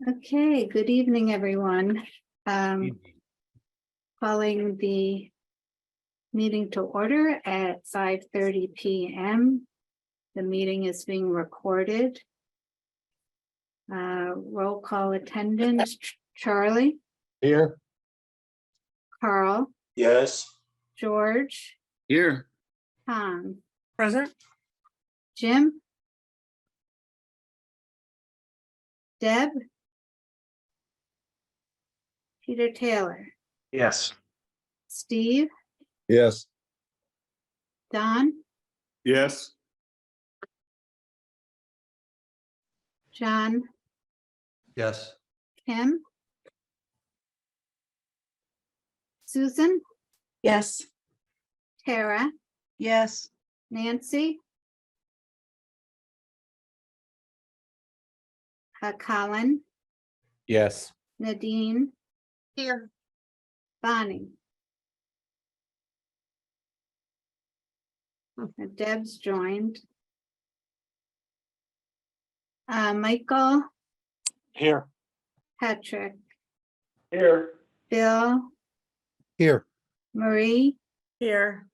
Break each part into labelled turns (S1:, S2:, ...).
S1: Okay, good evening, everyone. Calling the meeting to order at 5:30 p.m. The meeting is being recorded. Roll call attendance, Charlie,
S2: Here.
S1: Carl,
S2: Yes.
S1: George,
S2: Here.
S1: Tom,
S3: Present.
S1: Jim, Deb, Peter Taylor,
S2: Yes.
S1: Steve,
S2: Yes.
S1: Don,
S2: Yes.
S1: John,
S2: Yes.
S1: Kim, Susan,
S3: Yes.
S1: Tara,
S3: Yes.
S1: Nancy, Colin,
S2: Yes.
S1: Nadine,
S3: Here.
S1: Bonnie. Deb's joined. Michael,
S2: Here.
S1: Patrick,
S2: Here.
S1: Bill,
S2: Here.
S1: Marie.
S3: Here.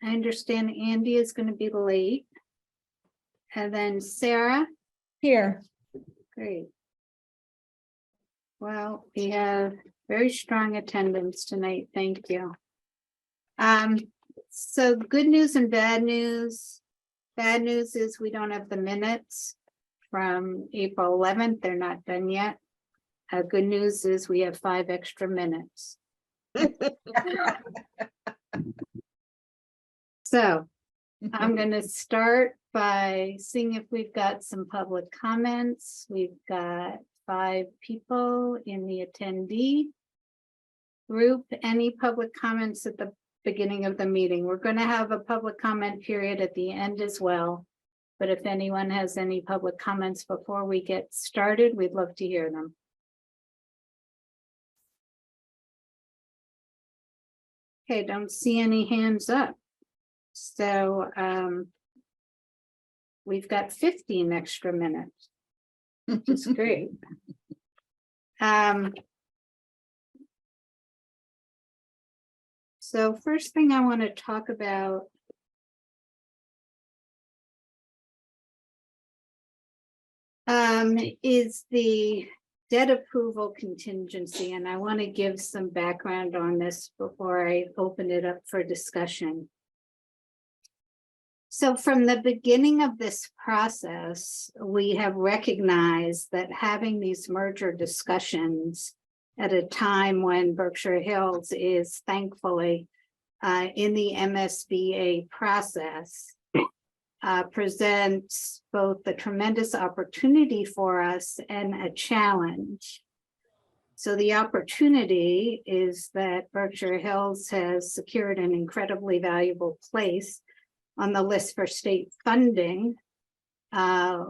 S1: I understand Andy is going to be late. And then Sarah.
S3: Here.
S1: Great. Well, we have very strong attendance tonight. Thank you. So good news and bad news. Bad news is we don't have the minutes from April 11th. They're not done yet. Good news is we have 5 extra minutes. So I'm going to start by seeing if we've got some public comments. We've got 5 people in the attendee group. Any public comments at the beginning of the meeting? We're going to have a public comment period at the end as well. But if anyone has any public comments before we get started, we'd love to hear them. Okay, don't see any hands up. So we've got 15 extra minutes, which is great. So first thing I want to talk about is the debt approval contingency, and I want to give some background on this before I open it up for discussion. So from the beginning of this process, we have recognized that having these merger discussions at a time when Berkshire Hills is thankfully in the MSBA process presents both the tremendous opportunity for us and a challenge. So the opportunity is that Berkshire Hills has secured an incredibly valuable place on the list for state funding,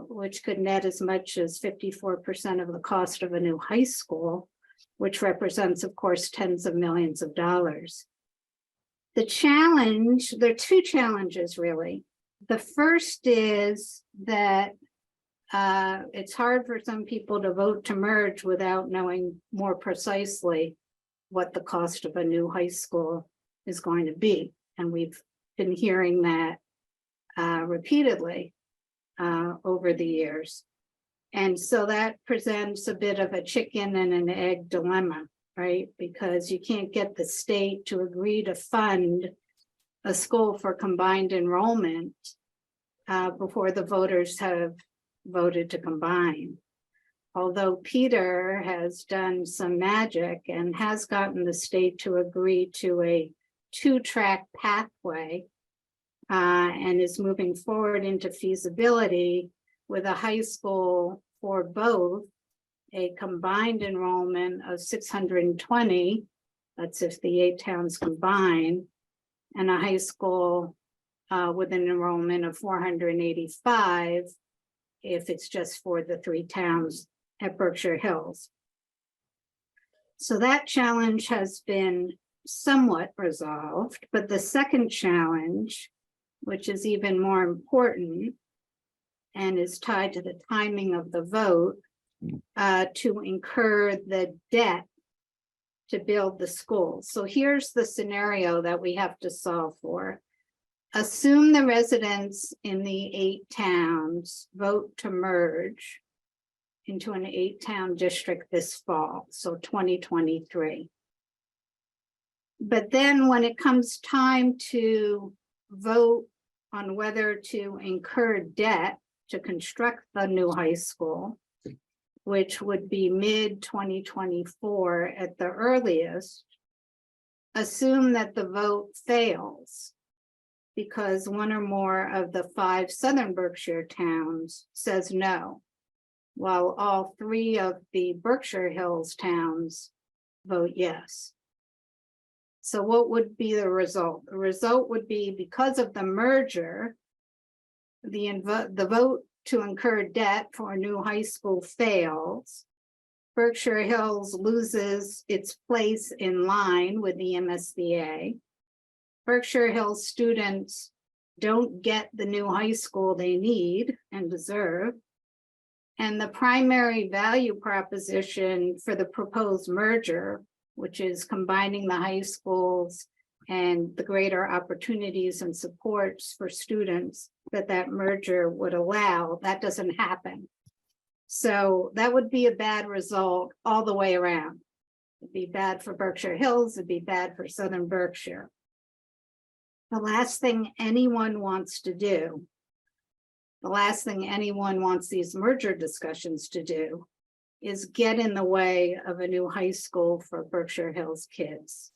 S1: which could net as much as 54% of the cost of a new high school, which represents, of course, tens of millions of dollars. The challenge, there are 2 challenges really. The first is that it's hard for some people to vote to merge without knowing more precisely what the cost of a new high school is going to be. And we've been hearing that repeatedly over the years. And so that presents a bit of a chicken and an egg dilemma, right? Because you can't get the state to agree to fund a school for combined enrollment before the voters have voted to combine. Although Peter has done some magic and has gotten the state to agree to a 2-track pathway and is moving forward into feasibility with a high school for both, a combined enrollment of 620, that's if the 8 towns combine, and a high school with an enrollment of 485 if it's just for the 3 towns at Berkshire Hills. So that challenge has been somewhat resolved, but the second challenge, which is even more important and is tied to the timing of the vote, to incur the debt to build the school. So here's the scenario that we have to solve for. Assume the residents in the 8 towns vote to merge into an 8-town district this fall, so 2023. But then when it comes time to vote on whether to incur debt to construct the new high school, which would be mid-2024 at the earliest, assume that the vote fails because one or more of the 5 Southern Berkshire towns says no, while all 3 of the Berkshire Hills towns vote yes. So what would be the result? The result would be, because of the merger, the vote to incur debt for a new high school fails. Berkshire Hills loses its place in line with the MSBA. Berkshire Hills students don't get the new high school they need and deserve. And the primary value proposition for the proposed merger, which is combining the high schools and the greater opportunities and supports for students that merger would allow, that doesn't happen. So that would be a bad result all the way around. It'd be bad for Berkshire Hills, it'd be bad for Southern Berkshire. The last thing anyone wants to do, the last thing anyone wants these merger discussions to do, is get in the way of a new high school for Berkshire Hills kids,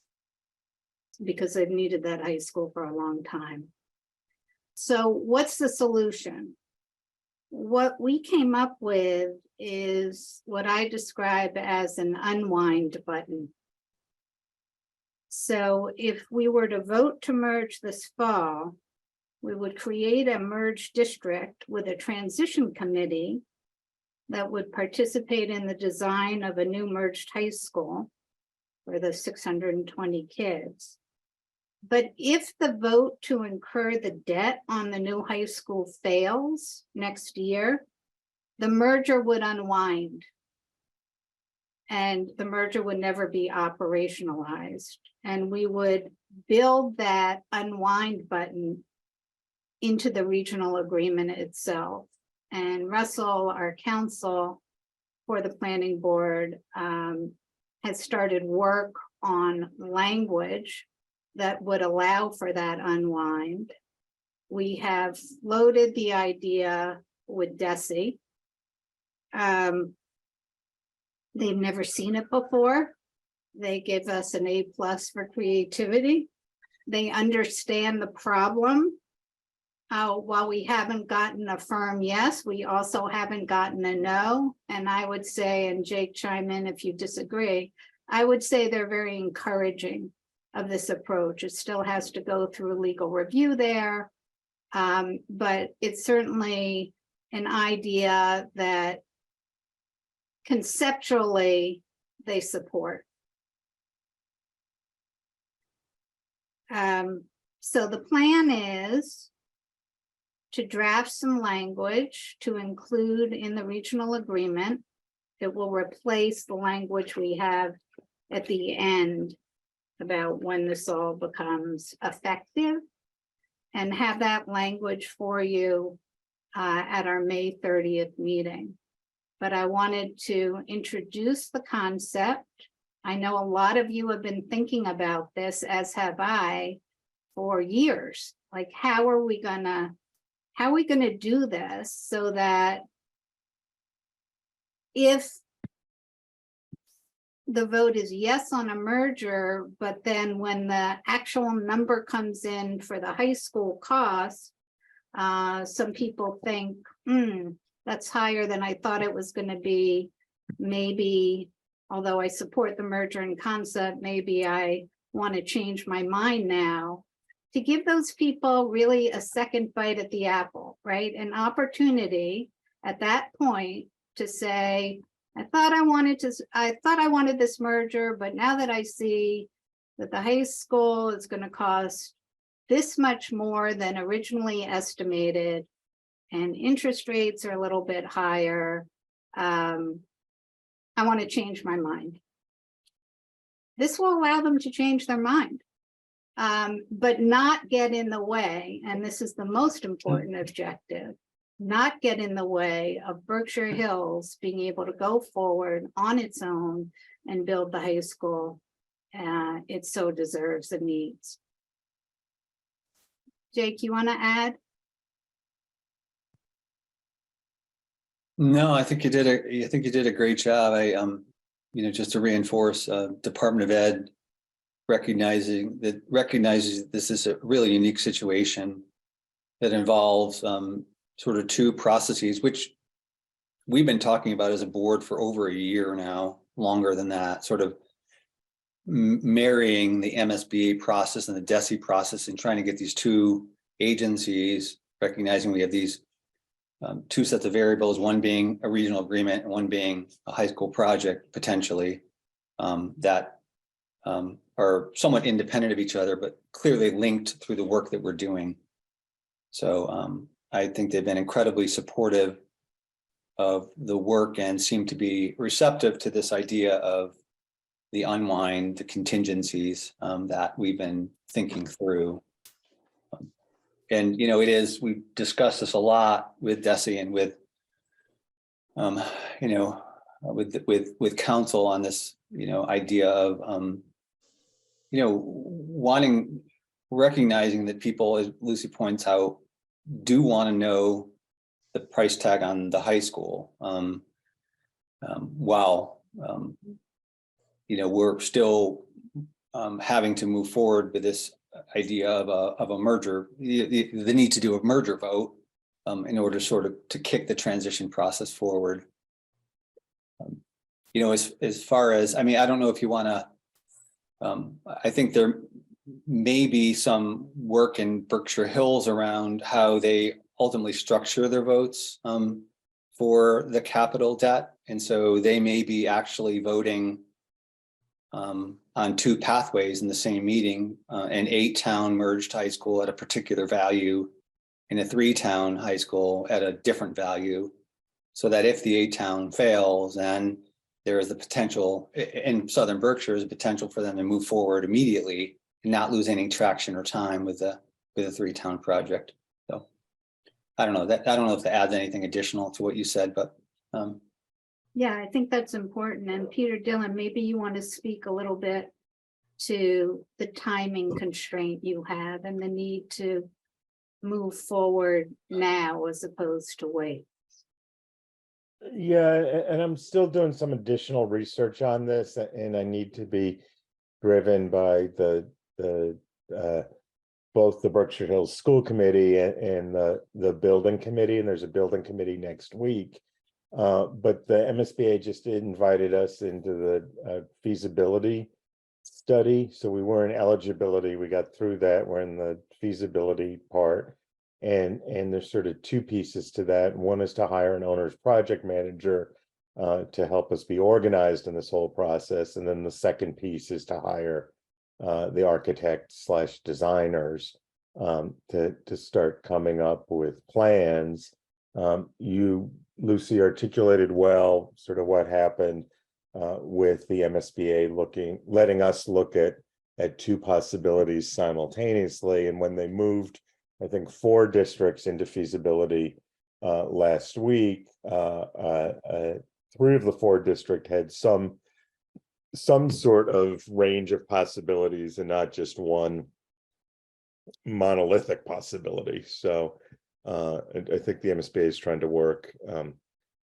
S1: because they've needed that high school for a long time. So what's the solution? What we came up with is what I describe as an unwind button. So if we were to vote to merge this fall, we would create a merged district with a transition committee that would participate in the design of a new merged high school for the 620 kids. But if the vote to incur the debt on the new high school fails next year, the merger would unwind and the merger would never be operationalized. And we would build that unwind button into the regional agreement itself. And Russell, our counsel for the planning board, has started work on language that would allow for that unwind. We have floated the idea with DESE. They've never seen it before. They give us an A+ for creativity. They understand the problem. While we haven't gotten a firm yes, we also haven't gotten a no. And I would say, and Jake, chime in if you disagree, I would say they're very encouraging of this approach. It still has to go through legal review there, but it's certainly an idea that conceptually they support. So the plan is to draft some language to include in the regional agreement. It will replace the language we have at the end about when this all becomes effective, and have that language for you at our May 30th meeting. But I wanted to introduce the concept. I know a lot of you have been thinking about this, as have I, for years. Like, how are we gonna do this so that if the vote is yes on a merger, but then when the actual number comes in for the high school cost, some people think, that's higher than I thought it was going to be. Maybe, although I support the merger in concept, maybe I want to change my mind now. To give those people really a second bite at the apple, right? An opportunity at that point to say, I thought I wanted this merger, but now that I see that the high school is going to cost this much more than originally estimated, and interest rates are a little bit higher, I want to change my mind. This will allow them to change their mind, but not get in the way. And this is the most important objective, not get in the way of Berkshire Hills being able to go forward on its own and build the high school it so deserves and needs. Jake, you want to add?
S4: No, I think you did a great job. Just to reinforce, Department of Ed recognizes this is a really unique situation that involves sort of two processes, which we've been talking about as a board for over a year now, longer than that, sort of marrying the MSBA process and the DESE process and trying to get these two agencies, recognizing we have these two sets of variables, one being a regional agreement and one being a high school project potentially, that are somewhat independent of each other, but clearly linked through the work that we're doing. So I think they've been incredibly supportive of the work and seem to be receptive to this idea of the unwind, the contingencies that we've been thinking through. And we've discussed this a lot with DESE and with with council on this idea of recognizing that people, as Lucy points out, do want to know the price tag on the high school, while we're still having to move forward with this idea of a merger, the need to do a merger vote in order sort of to kick the transition process forward. As far as, I don't know if you want to, I think there may be some work in Berkshire Hills around how they ultimately structure their votes for the capital debt. And so they may be actually voting on two pathways in the same meeting, an 8-town merged high school at a particular value and a 3-town high school at a different value, so that if the 8-town fails, then there is the potential in Southern Berkshire is a potential for them to move forward immediately and not lose any traction or time with a 3-town project. So I don't know if that adds anything additional to what you said, but
S1: Yeah, I think that's important. And Peter Dillon, maybe you want to speak a little bit to the timing constraint you have and the need to move forward now as opposed to wait.
S5: Yeah, and I'm still doing some additional research on this, and I need to be driven by the both the Berkshire Hills School Committee and the building committee, and there's a building committee next week. But the MSBA just invited us into the feasibility study, so we were in eligibility. We got through that. We're in the feasibility part. And there's sort of two pieces to that. One is to hire an owner's project manager to help us be organized in this whole process. And then the second piece is to hire the architect / designers to start coming up with plans. You, Lucy, articulated well sort of what happened with the MSBA letting us look at two possibilities simultaneously. And when they moved, I think, 4 districts into feasibility last week, 3 of the 4 districts had some sort of range of possibilities and not just one monolithic possibility. So I think the MSBA is trying to work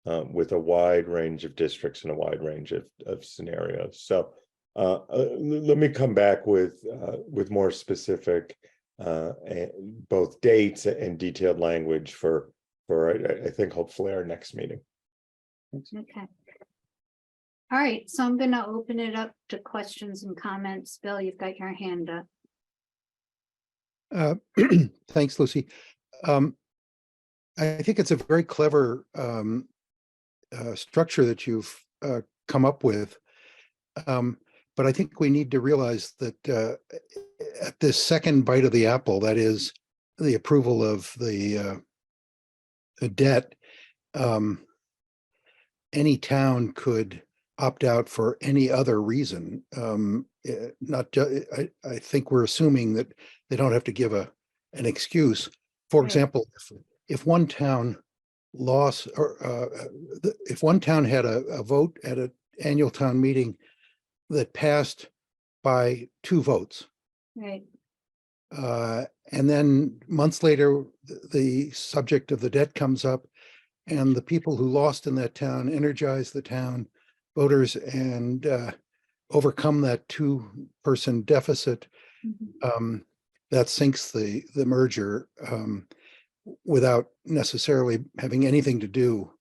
S5: with a wide range of districts and a wide range of scenarios. So let me come back with more specific both dates and detailed language for I think hopefully our next meeting.
S1: Okay. All right, so I'm going to open it up to questions and comments. Bill, you've got your hand up.
S6: Thanks, Lucy. I think it's a very clever structure that you've come up with. But I think we need to realize that at this second bite of the apple, that is the approval of the debt, any town could opt out for any other reason. Not ju- I think we're assuming that they don't have to give an excuse. For
S1: Right.
S6: example, if one town lost or if one town had a vote at an annual town meeting that passed by 2 votes,
S1: Right,
S6: and then months later, the subject of the debt comes up, and the people who lost in that town energize the town voters and overcome that 2-person deficit.
S1: mhm,
S6: That sinks the merger without necessarily having anything to do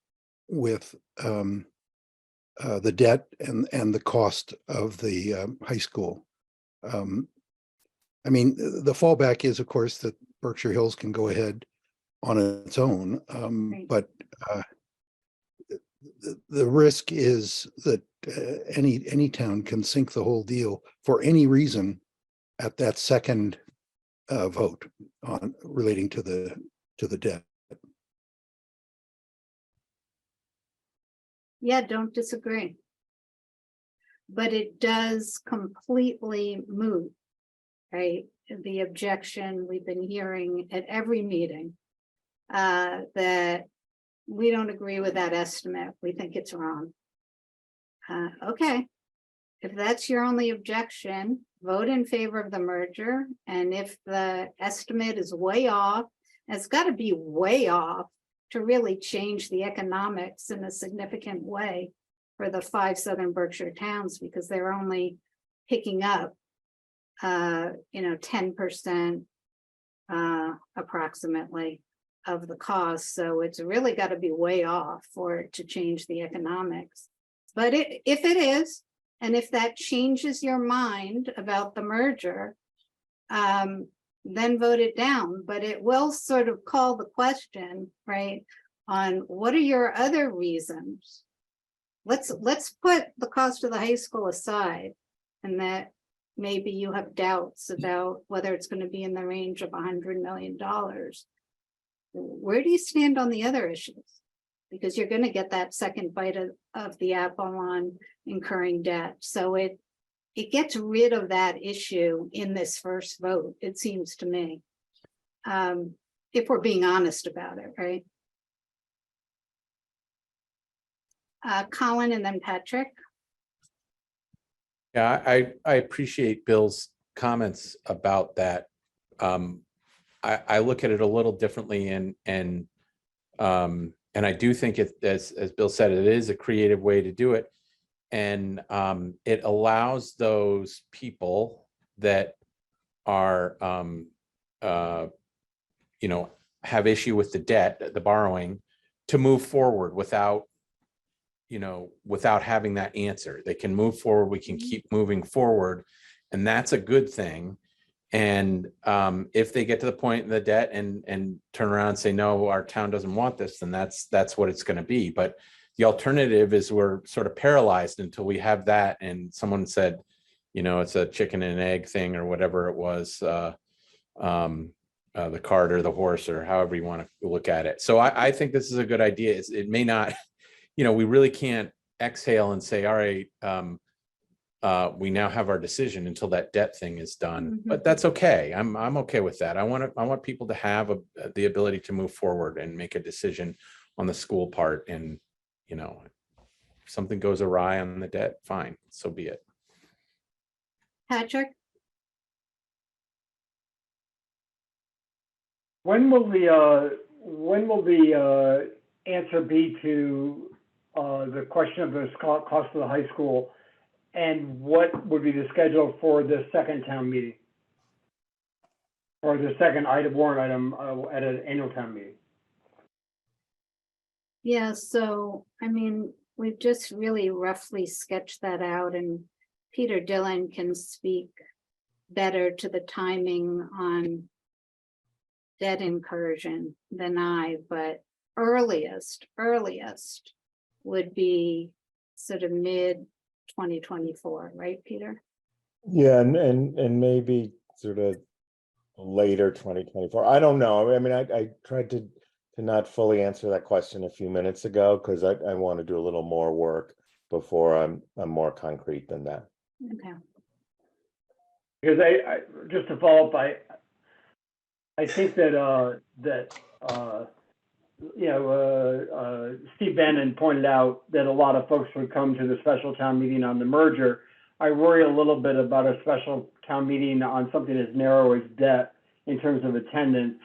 S6: with the debt and the cost of the high school. I mean, the fallback is, of course, that Berkshire Hills can go ahead on its own,
S1: Right.
S6: but the risk is that any town can sink the whole deal for any reason at that second vote on relating to the debt.
S1: yeah, don't disagree. But it does completely moot, right, the objection we've been hearing at every meeting. That we don't agree with that estimate, we think it's wrong. Okay, if that's your only objection, vote in favor of the merger, and if the estimate is way off, it's gotta be way off to really change the economics in a significant way for the 5 southern Berkshire towns, because they're only picking up, 10% approximately of the cost. So it's really got to be way off for it to change the economics. But if it is, and if that changes your mind about the merger, then vote it down. But it will sort of call the question, right, on what are your other reasons? Let's put the cost of the high school aside, and that maybe you have doubts about whether it's going to be in the range of $100 million. Where do you stand on the other issues? Because you're going to get that second bite of the apple on incurring debt. So it gets rid of that issue in this first vote, it seems to me. If we're being honest about it, right? Colin and then Patrick.
S2: Yeah, I appreciate Bill's comments about that. I look at it a little differently, and I do think it, as Bill said, it is a creative way to do it, and it allows those people that are have issue with the debt, the borrowing, to move forward without having that answer. They can move forward. We can keep moving forward, and that's a good thing. And if they get to the point in the debt and turn around and say, no, our town doesn't want this, then that's what it's going to be. But the alternative is we're sort of paralyzed until we have that. And someone said, it's a chicken and egg thing or whatever it was, the cart or the horse, or however you want to look at it. So I think this is a good idea. It may not, we really can't exhale and say, all right, we now have our decision until that debt thing is done.
S1: Mhm.
S2: But that's okay. I'm okay with that. I want people to have the ability to move forward and make a decision on the school part. And if something goes awry on the debt, fine, so be it.
S1: Patrick?
S7: When will the answer be to the question of the cost of the high school, and what would be the schedule for the second town meeting, or the second warrant item at an annual town meeting?
S1: Yeah, so I mean, we've just really roughly sketched that out, and Peter Dillon can speak better to the timing on debt incursion than I, but earliest would be sort of mid 2024, right, Peter?
S5: Yeah, and maybe sort of later 2024. I don't know. I mean, I tried to not fully answer that question a few minutes ago because I want to do a little more work before I'm more concrete than that.
S1: Okay.
S7: Because I just to follow up, I think that, Steve Bannon pointed out that a lot of folks would come to the special town meeting on the merger. I worry a little bit about a special town meeting on something as narrow as debt in terms of attendance,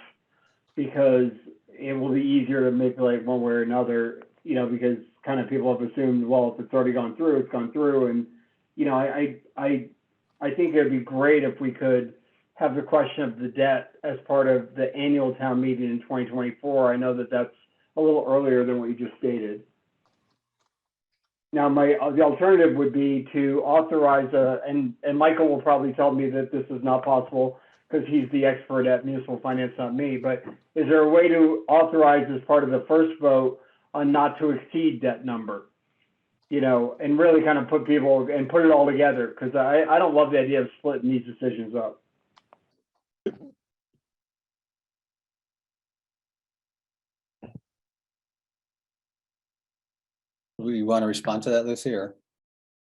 S7: because it will be easier to manipulate one way or another, because kind of people have assumed, well, if it's already gone through, it's gone through. And, I think it'd be great if we could have the question of the debt as part of the annual town meeting in 2024. I know that that's a little earlier than what you just stated. Now, the alternative would be to authorize and Michael will probably tell me that this is not possible because he's the expert at municipal finance, not me, but is there a way to authorize as part of the first vote a not to exceed debt number? And really kind of put it all together, because I don't love the idea of splitting these decisions up.
S4: Do you want to respond to that, Lucy, or?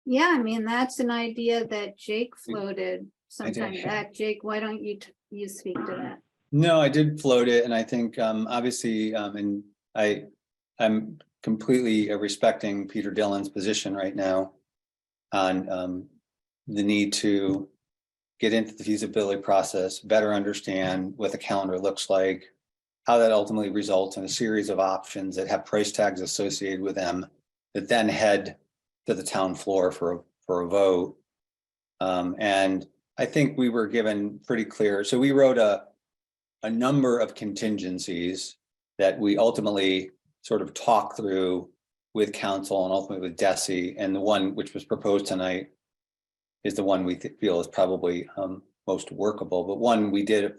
S1: Yeah, I mean, that's an idea that Jake floated sometime
S4: did.
S1: back. Jake, why don't you speak to that?
S4: No, I did float it, and I think obviously, and I'm completely respecting Peter Dillon's position right now on the need to get into the feasibility process, better understand what the calendar looks like, how that ultimately results in a series of options that have price tags associated with them that then head to the town floor for a vote. And I think we were given pretty clear. So we wrote a number of contingencies that we ultimately sort of talked through with council and ultimately with DESI. And the one which was proposed tonight is the one we feel is probably most workable. But one we did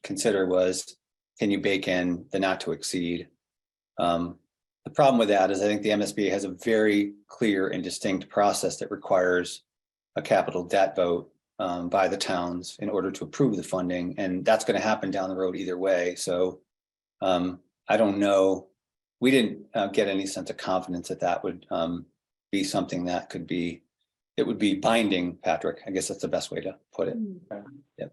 S4: consider was, can you bake in the not to exceed? The problem with that is I think the MSBA has a very clear and distinct process that requires a capital debt vote by the towns in order to approve the funding. And that's going to happen down the road either way. So I don't know. We didn't get any sense of confidence that would be something that it would be binding, Patrick. I guess that's the best way to put it. Yep.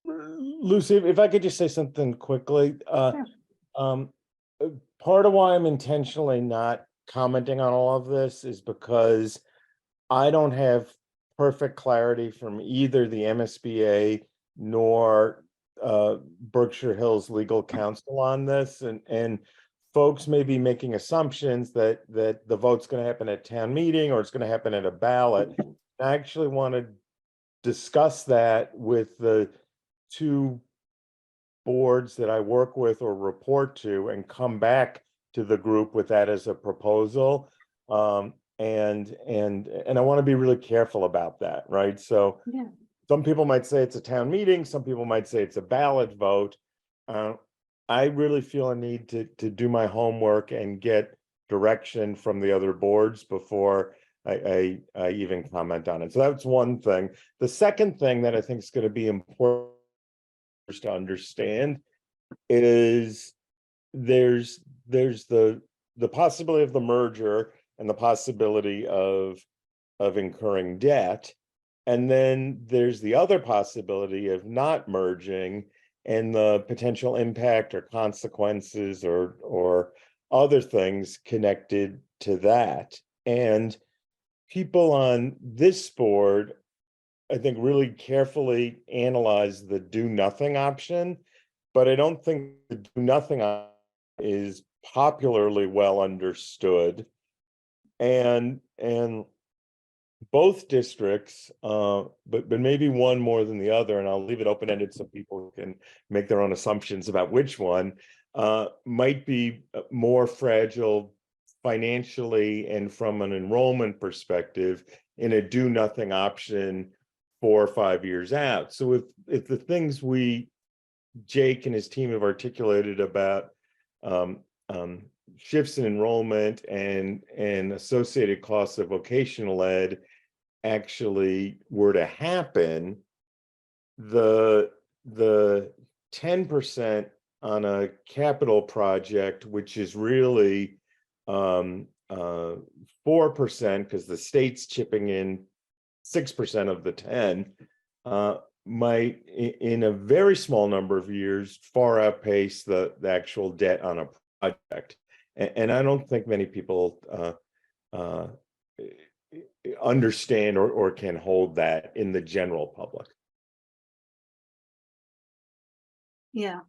S5: Lucy, if I could just say something quickly. Part of why I'm intentionally not commenting on all of this is because I don't have perfect clarity from either the MSBA nor Berkshire Hills legal counsel on this, and folks may be making assumptions that the vote's going to happen at town meeting or it's going to happen at a ballot. I actually want to discuss that with the two boards that I work with or report to and come back to the group with that as a proposal. And I want to be really careful about that, right? So
S1: Yeah.
S5: Some people might say it's a town meeting, some people might say it's a ballot vote. I really feel a need to do my homework and get direction from the other boards before I even comment on it. So that's one thing. The second thing that I think is going to be important to understand is there's the possibility of the merger and the possibility of incurring debt, and then there's the other possibility of not merging and the potential impact or consequences or other things connected to that. And people on this board, I think, really carefully analyze the do nothing option, but I don't think the do nothing option is popularly well understood. And both districts, but maybe one more than the other, and I'll leave it open-ended so people can make their own assumptions about which one, might be more fragile financially and from an enrollment perspective in a do nothing option 4 or 5 years out. So if the things Jake and his team have articulated about shifts in enrollment and associated costs of vocational ed actually were to happen, the 10% on a capital project, which is really 4%, because the state's chipping in 6% of the 10, might, in a very small number of years, far outpace the actual debt on a project. And I don't think many people understand or can hold that in the general public.
S1: Yeah,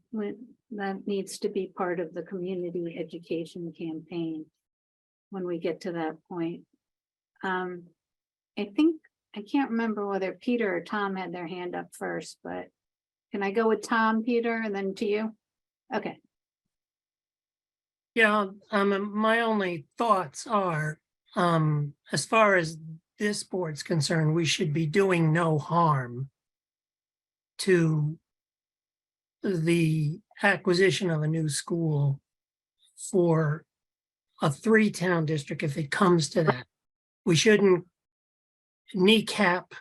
S1: that needs to be part of the community education campaign when we get to that point. I can't remember whether Peter or Tom had their hand up first, but can I go with Tom, Peter, and then to you? Okay,
S8: Yeah, my only thoughts are, as far as this board's concerned, we should be doing no harm to the acquisition of a new school for a 3-town district if it comes to that. We shouldn't kneecap,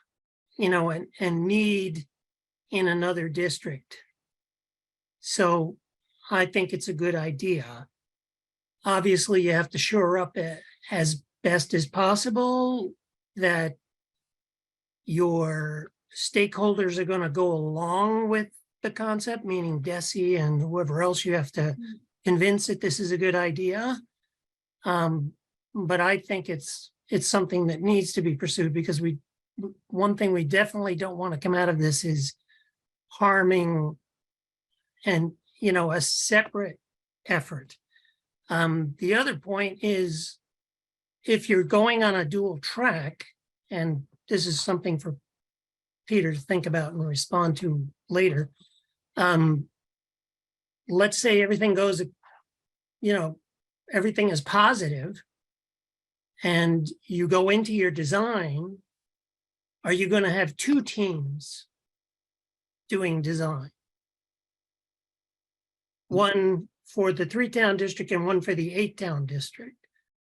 S8: and need in another district. So I think it's a good idea. Obviously, you have to shore up as best as possible that your stakeholders are going to go along with the concept, meaning DESE and whoever else you have to convince that this is a good idea. But I think it's something that needs to be pursued, because one thing we definitely don't want to come out of this is harming and, a separate effort. The other point is, if you're going on a dual track, and this is something for Peter to think about and respond to later. Let's say everything goes, everything is positive, and you go into your design. Are you going to have 2 teams doing design? One for the 3-town district and one for the 8-town district,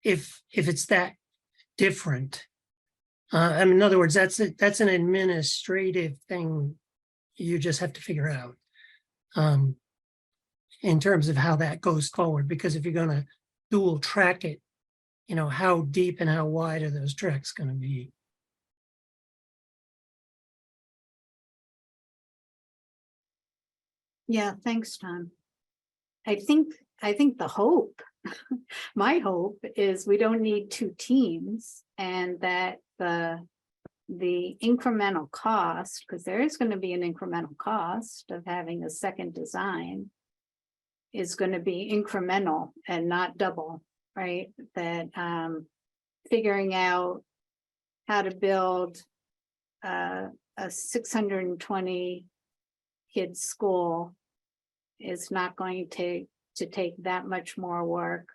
S8: if it's that different. In other words, that's an administrative thing you just have to figure out in terms of how that goes forward. Because if you're going to dual track it, how deep and how wide are those tracks going to be?
S1: yeah, thanks, Tom. I think the hope, my hope is we don't need 2 teams, and that the incremental cost, because there is going to be an incremental cost of having a second design, is going to be incremental and not double, right? That figuring out how to build a 620 kids school is not going to take that much more work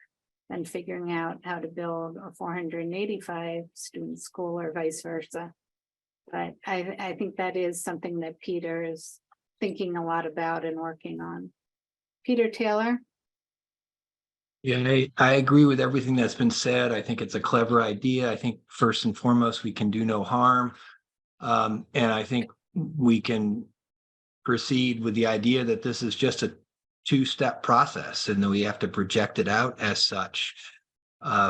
S1: than figuring out how to build a 485 student school, or vice versa. But I think that is something that Peter is thinking a lot about and working on. Peter Taylor?
S9: Yeah, I agree with everything that's been said. I think it's a clever idea. I think first and foremost, we can do no harm. And I think we can proceed with the idea that this is just a 2-step process, and that we have to project it out as such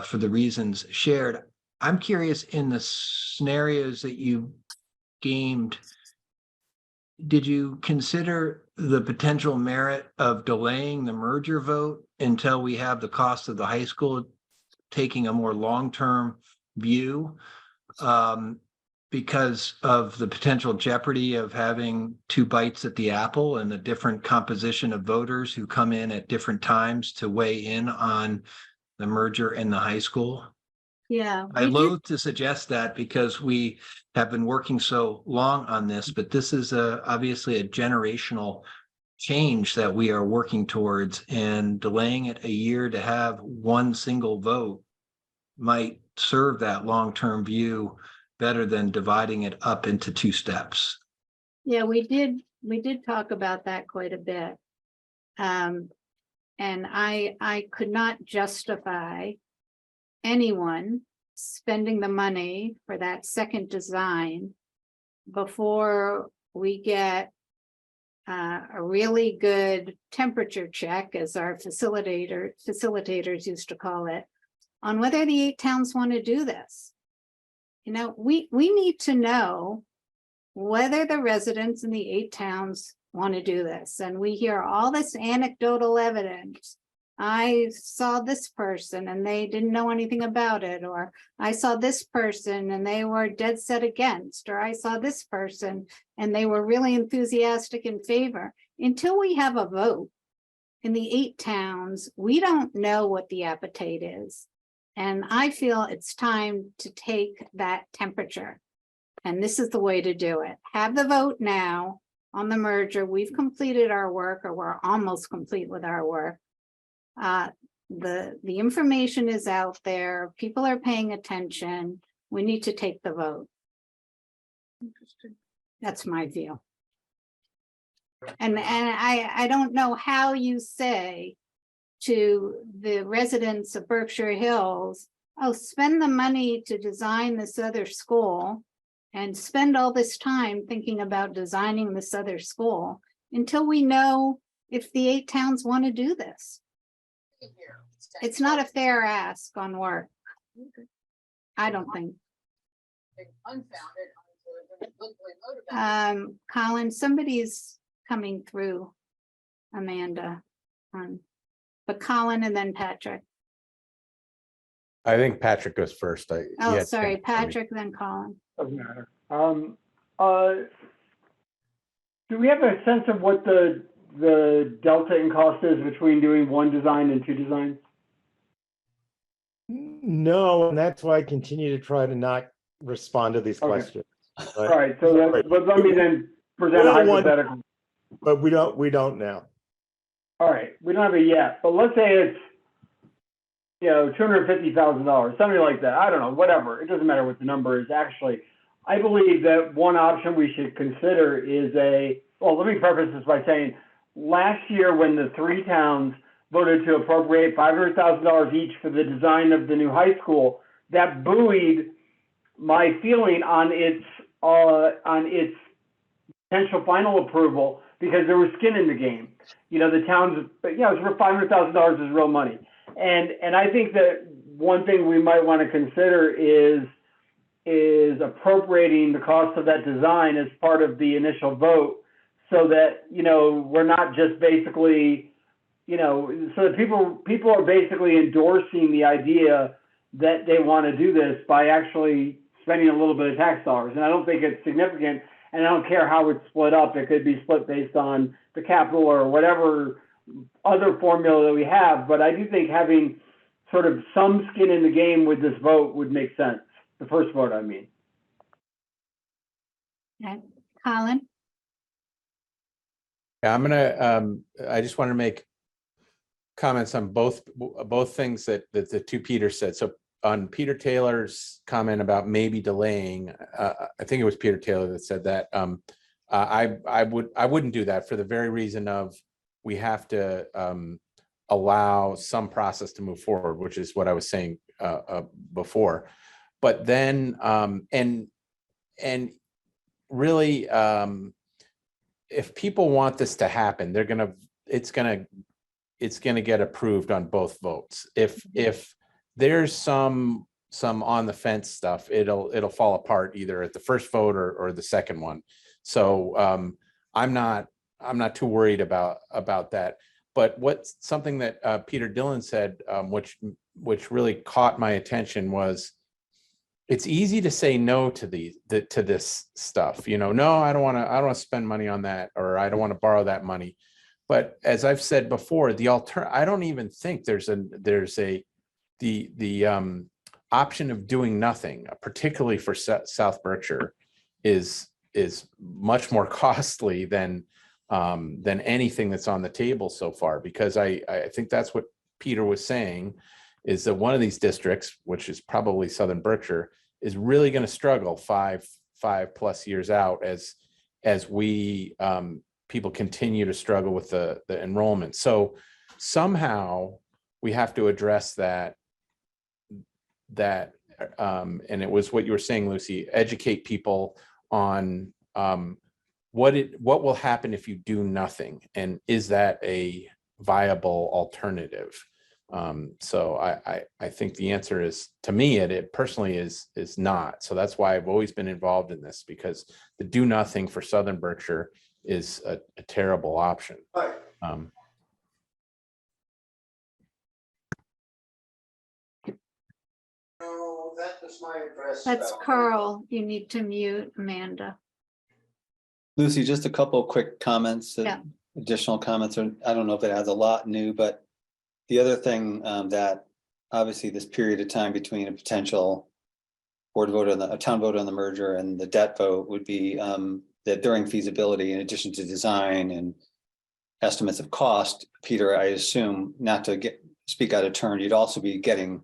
S9: for the reasons shared. I'm curious, in the scenarios that you gamed, did you consider the potential merit of delaying the merger vote until we have the cost of the high school, taking a more long-term view? Because of the potential jeopardy of having 2 bites at the apple and the different composition of voters who come in at different times to weigh in on the merger and the high school?
S1: Yeah.
S9: I loathe to suggest that, because we have been working so long on this, but this is obviously a generational change that we are working towards, and delaying it a year to have one single vote might serve that long-term view better than dividing it up into 2 steps.
S1: Yeah, we did talk about that quite a bit. And I could not justify anyone spending the money for that second design before we get a really good temperature check, as our facilitators used to call it, on whether the 8 towns want to do this. You know, we need to know whether the residents in the 8 towns want to do this. And we hear all this anecdotal evidence. I saw this person and they didn't know anything about it, or I saw this person and they were dead set against, or I saw this person and they were really enthusiastic in favor. Until we have a vote in the 8 towns, we don't know what the appetite is. And I feel it's time to take that temperature. And this is the way to do it. Have the vote now on the merger. We've completed our work, or we're almost complete with our work. The information is out there. People are paying attention. We need to take the vote. That's my view. And I don't know how you say to the residents of Berkshire Hills, oh, spend the money to design this other school and spend all this time thinking about designing this other school until we know if the 8 towns want to do this. It's not a fair ask on work. I don't think. Colin, somebody's coming through, Amanda. But Colin and then Patrick.
S2: I think Patrick goes first.
S1: Oh, sorry, Patrick, then Colin.
S7: Doesn't matter. Do we have a sense of what the delta in cost is between doing 1 design and 2 designs?
S5: No, and that's why I continue to try to not respond to these
S7: Okay.
S5: questions.
S7: All right, so but let me then present a hypothetical.
S5: But we don't now.
S7: All right, we don't have it yet, but let's say it's, you know, $250,000, something like that. I don't know, whatever. It doesn't matter what the number is actually. I believe that one option we should consider is well, let me preface this by saying, last year when the 3 towns voted to appropriate $500,000 each for the design of the new high school, that buoyed my feeling on its potential final approval, because there was skin in the game. You know, the towns, you know, $500,000 is real money. And I think that one thing we might want to consider is appropriating the cost of that design as part of the initial vote, so that, you know, we're not just basically, you know, so that people are basically endorsing the idea that they want to do this by actually spending a little bit of tax dollars. And I don't think it's significant, and I don't care how it's split up. It could be split based on the capital or whatever other formula that we have. But I do think having sort of some skin in the game with this vote would make sense. The first vote, I mean.
S1: Okay. Colin?
S2: Yeah, I just want to make comments on both things that the 2 Peters said. So on Peter Taylor's comment about maybe delaying, I think it was Peter Taylor that said that. I wouldn't do that, for the very reason of we have to allow some process to move forward, which is what I was saying before. But then and really, if people want this to happen, it's gonna get approved on both votes. If there's some on the fence stuff, it'll fall apart either at the first vote or the second one. So I'm not too worried about that. But what's something that Peter Dillon said, which really caught my attention, was it's easy to say no to this stuff. You know, no, I don't want to spend money on that, or I don't want to borrow that money. But as I've said before, I don't even think there's the option of doing nothing, particularly for South Berkshire, is much more costly than anything that's on the table so far. Because I think that's what Peter was saying, is that one of these districts, which is probably Southern Berkshire, is really going to struggle five plus years out as we people continue to struggle with the enrollment. So somehow we have to address that, and it was what you were saying, Lucy, educate people on what will happen if you do nothing, and is that a viable alternative? So I think the answer is, to me, it personally is not. So that's why I've always been involved in this, because the do nothing for Southern Berkshire is a terrible option.
S1: That's Carl. You need to mute Amanda.
S4: Lucy, just a couple of quick comments,
S1: Yeah.
S4: additional comments, or I don't know if it adds a lot new, but the other thing that obviously this period of time between a potential board vote on a town vote on the merger and the debt vote would be that during feasibility, in addition to design and estimates of cost, Peter, I assume, not to speak out of turn, you'd also be getting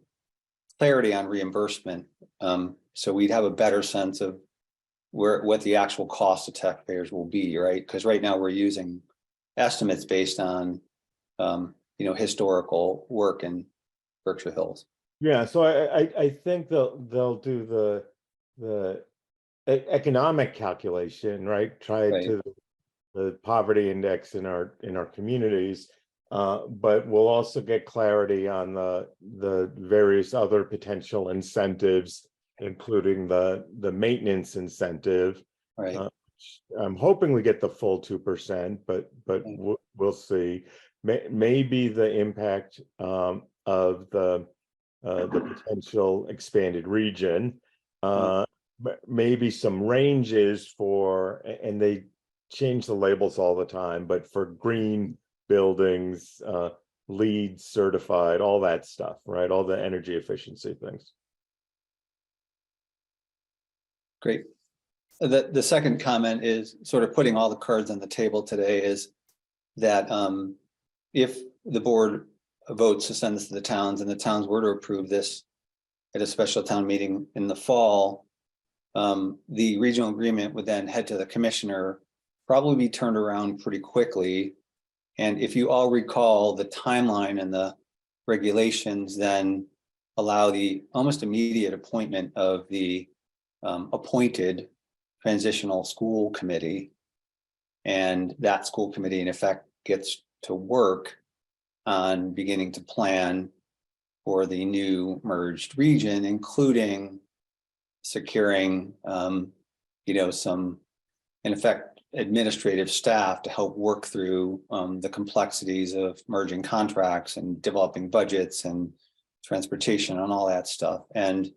S4: clarity on reimbursement. So we'd have a better sense of what the actual cost to taxpayers will be, right? Because right now we're using estimates based on historical work in Berkshire Hills.
S5: Yeah, so I think they'll do the economic calculation, right? Try
S4: Right.
S5: to the poverty index in our communities, but we'll also get clarity on the various other potential incentives, including the maintenance incentive.
S4: Right.
S5: I'm hoping we get the full 2%, but we'll see. Maybe the impact of the potential expanded region, maybe some ranges for, and they change the labels all the time, but for green buildings, LEED certified, all that stuff, right? All the energy efficiency things.
S4: Great. The second comment is sort of putting all the cards on the table today, is that if the board votes to send this to the towns and the towns were to approve this at a special town meeting in the fall, the regional agreement would then head to the commissioner, probably be turned around pretty quickly. And if you all recall, the timeline and the regulations then allow the almost immediate appointment of the appointed transitional school committee. And that school committee in effect gets to work on beginning to plan for the new merged region, including securing, some, in effect, administrative staff to help work through the complexities of merging contracts and developing budgets and transportation and all that stuff. And,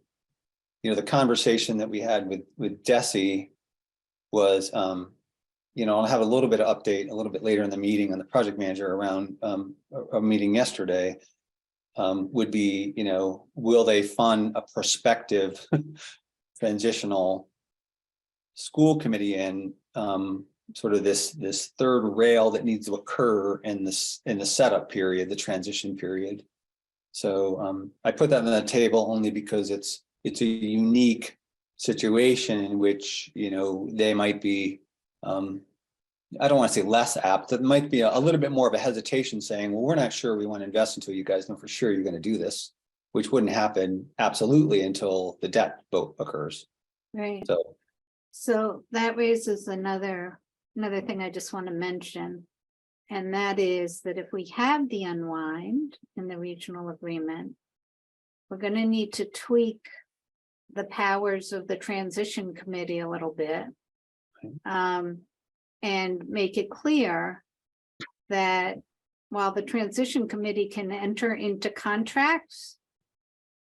S4: the conversation that we had with Desi was, I'll have a little bit of update a little bit later in the meeting on the project manager around a meeting yesterday, would be, will they fund a prospective transitional school committee in sort of this third rail that needs to occur in the setup period, the transition period. So I put that on the table only because it's a unique situation in which, they might be, I don't want to say less apt, that might be a little bit more of a hesitation saying, well, we're not sure we want to invest until you guys know for sure you're going to do this, which wouldn't happen absolutely until the debt vote occurs.
S1: Right.
S4: So
S1: So that raises another thing I just want to mention. And that is that if we have the unwind in the regional agreement, we're going to need to tweak the powers of the transition committee a little bit. And make it clear that while the transition committee can enter into contracts,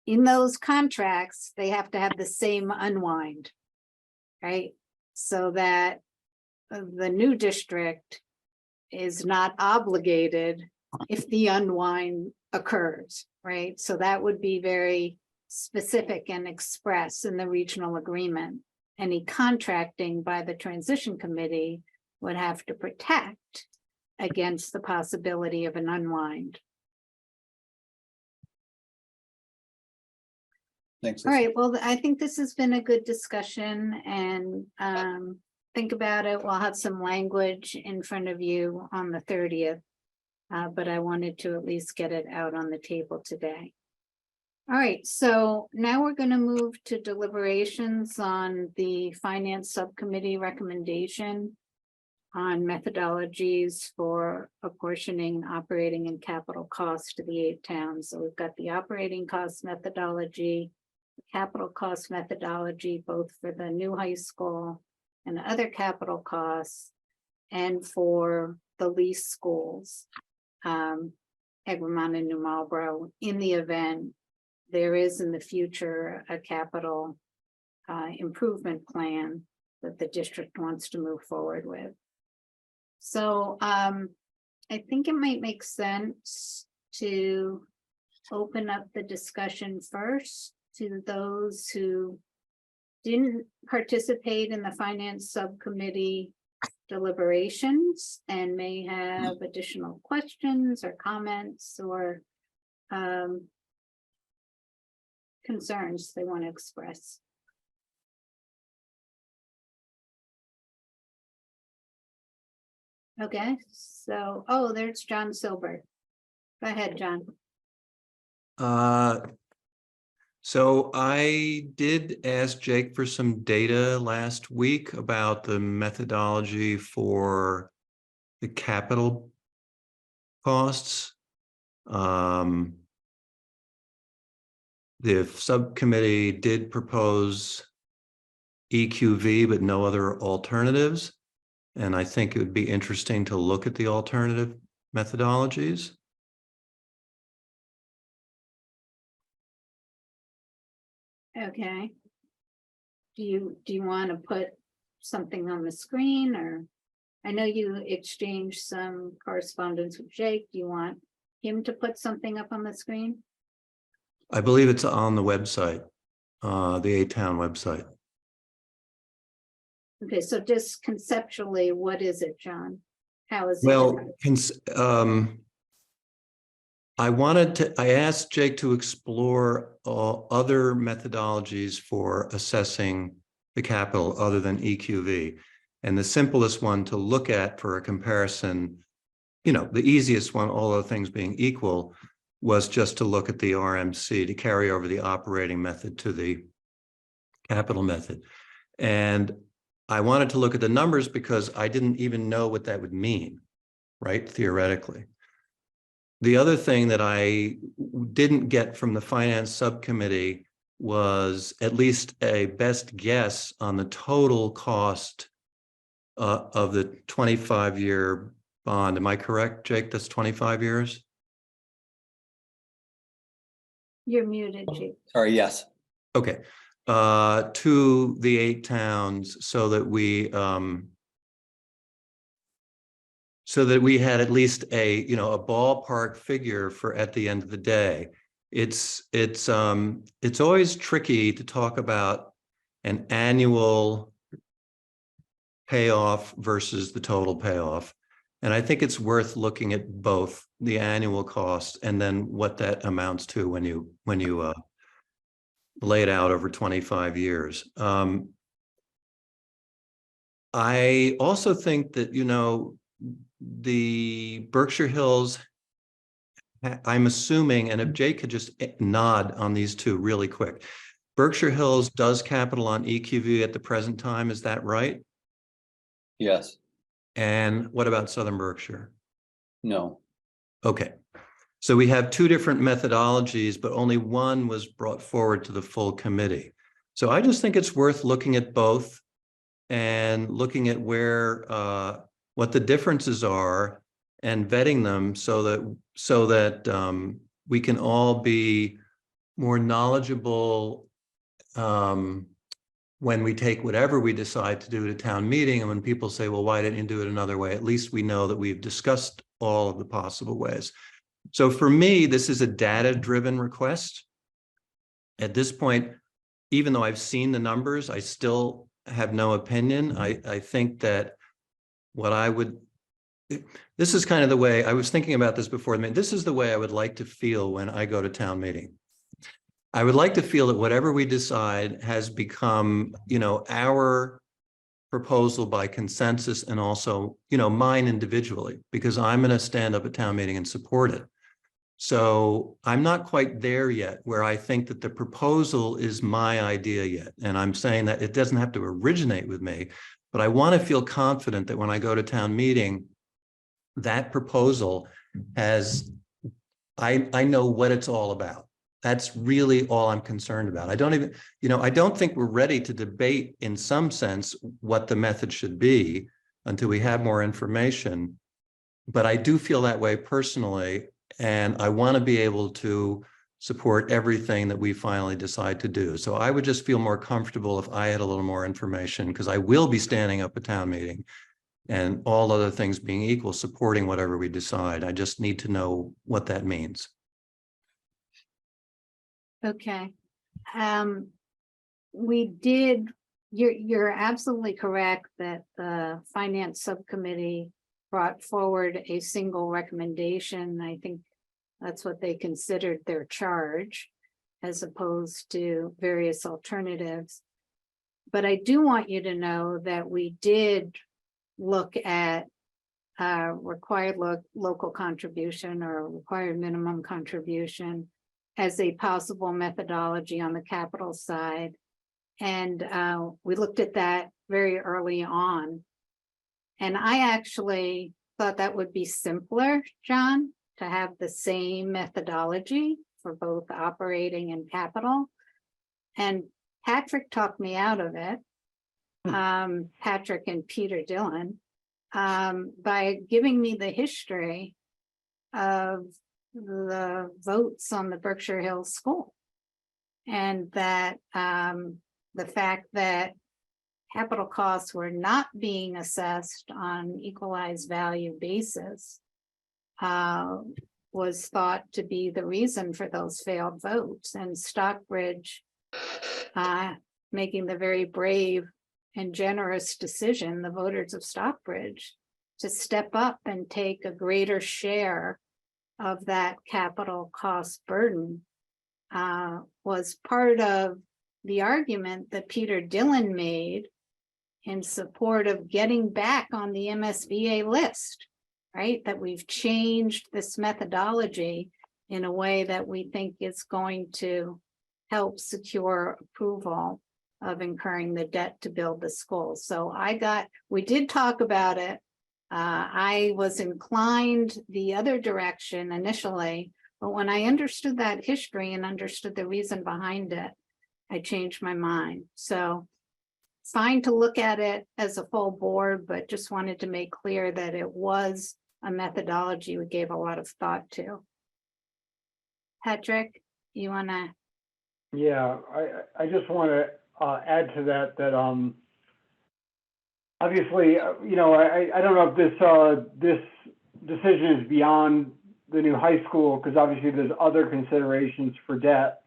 S1: in those contracts, they have to have the same unwind, right? So that the new district is not obligated if the unwind occurs, right? So that would be very specific and express in the regional agreement. Any contracting by the transition committee would have to protect against the possibility of an unwind.
S4: thanks.
S1: All right, well, I think this has been a good discussion, and think about it. We'll have some language in front of you on the 30th, but I wanted to at least get it out on the table today. All right, so now we're going to move to deliberations on the finance subcommittee recommendation. on methodologies for apportioning operating and capital costs to the 8 towns. So we've got the operating cost methodology, capital cost methodology, both for the new high school and other capital costs, and for the lease schools, Egremont and New Marlboro, in the event there is in the future a capital improvement plan that the district wants to move forward with. So I think it might make sense to open up the discussion first to those who didn't participate in the finance subcommittee deliberations and may have additional questions or comments or concerns they want to express. Okay, so, oh, there's John Silber. Go ahead, John.
S10: So I did ask Jake for some data last week about the methodology for the capital costs. The subcommittee did propose EQV, but no other alternatives. And I think it would be interesting to look at the alternative methodologies.
S1: Okay. Do you want to put something on the screen, or I know you exchanged some correspondence with Jake. Do you want him to put something up on the screen?
S10: I believe it's on the website, the A-Town website.
S1: Okay, so just conceptually, what is it, John? How is it?
S10: Well,
S1: different?
S10: I asked Jake to explore other methodologies for assessing the capital other than EQV. And the simplest one to look at for a comparison, you know, the easiest one, all other things being equal, was just to look at the RMC, to carry over the operating method to the capital method. And I wanted to look at the numbers because I didn't even know what that would mean, right, theoretically. The other thing that I didn't get from the finance subcommittee was at least a best guess on the total cost of the 25-year bond. Am I correct, Jake? That's 25 years?
S1: You're muted, Jake.
S4: Sorry, yes.
S10: Okay. To the 8 towns so that we had at least a ballpark figure for at the end of the day. It's always tricky to talk about an annual payoff versus the total payoff. And I think it's worth looking at both the annual cost and then what that amounts to when you lay it out over 25 years. I also think that, the Berkshire Hills, I'm assuming, and if Jake could just nod on these two really quick. Berkshire Hills does capital on EQV at the present time, is that right?
S4: Yes.
S10: And what about Southern Berkshire?
S4: No.
S10: Okay. So we have two different methodologies, but only one was brought forward to the full committee. So I just think it's worth looking at both and looking at where what the differences are and vetting them so that we can all be more knowledgeable when we take whatever we decide to do at a town meeting. And when people say, well, why didn't you do it another way? At least we know that we've discussed all of the possible ways. So for me, this is a data-driven request. At this point, even though I've seen the numbers, I still have no opinion. I think that this is kind of the way I was thinking about this before. This is the way I would like to feel when I go to town meeting. I would like to feel that whatever we decide has become, our proposal by consensus and also, mine individually, because I'm going to stand up at town meeting and support it. So I'm not quite there yet where I think that the proposal is my idea yet. And I'm saying that it doesn't have to originate with me, but I want to feel confident that when I go to town meeting, that proposal has, I know what it's all about. That's really all I'm concerned about. I don't even, I don't think we're ready to debate in some sense what the method should be until we have more information. But I do feel that way personally, and I want to be able to support everything that we finally decide to do. So I would just feel more comfortable if I had a little more information, because I will be standing up at town meeting, and all other things being equal, supporting whatever we decide. I just need to know what that means.
S1: Okay. We did, you're absolutely correct that the finance subcommittee brought forward a single recommendation. I think that's what they considered their charge, as opposed to various alternatives. But I do want you to know that we did look at required local contribution or required minimum contribution as a possible methodology on the capital side. And we looked at that very early on. And I actually thought that would be simpler, John, to have the same methodology for both operating and capital. And Patrick talked me out of it, Patrick and Peter Dillon, by giving me the history of the votes on the Berkshire Hills School. And that the fact that capital costs were not being assessed on equalized value basis was thought to be the reason for those failed votes, and Stockbridge making the very brave and generous decision, the voters of Stockbridge, to step up and take a greater share of that capital cost burden was part of the argument that Peter Dillon made in support of getting back on the MSBA list, right? That we've changed this methodology in a way that we think is going to help secure approval of incurring the debt to build the school. So we did talk about it. I was inclined the other direction initially, but when I understood that history and understood the reason behind it, I changed my mind. So fine to look at it as a full board, but just wanted to make clear that it was a methodology we gave a lot of thought to. Patrick, you want to?
S7: Yeah, I just want to add to that obviously, I don't know if this decision is beyond the new high school, because obviously there's other considerations for debt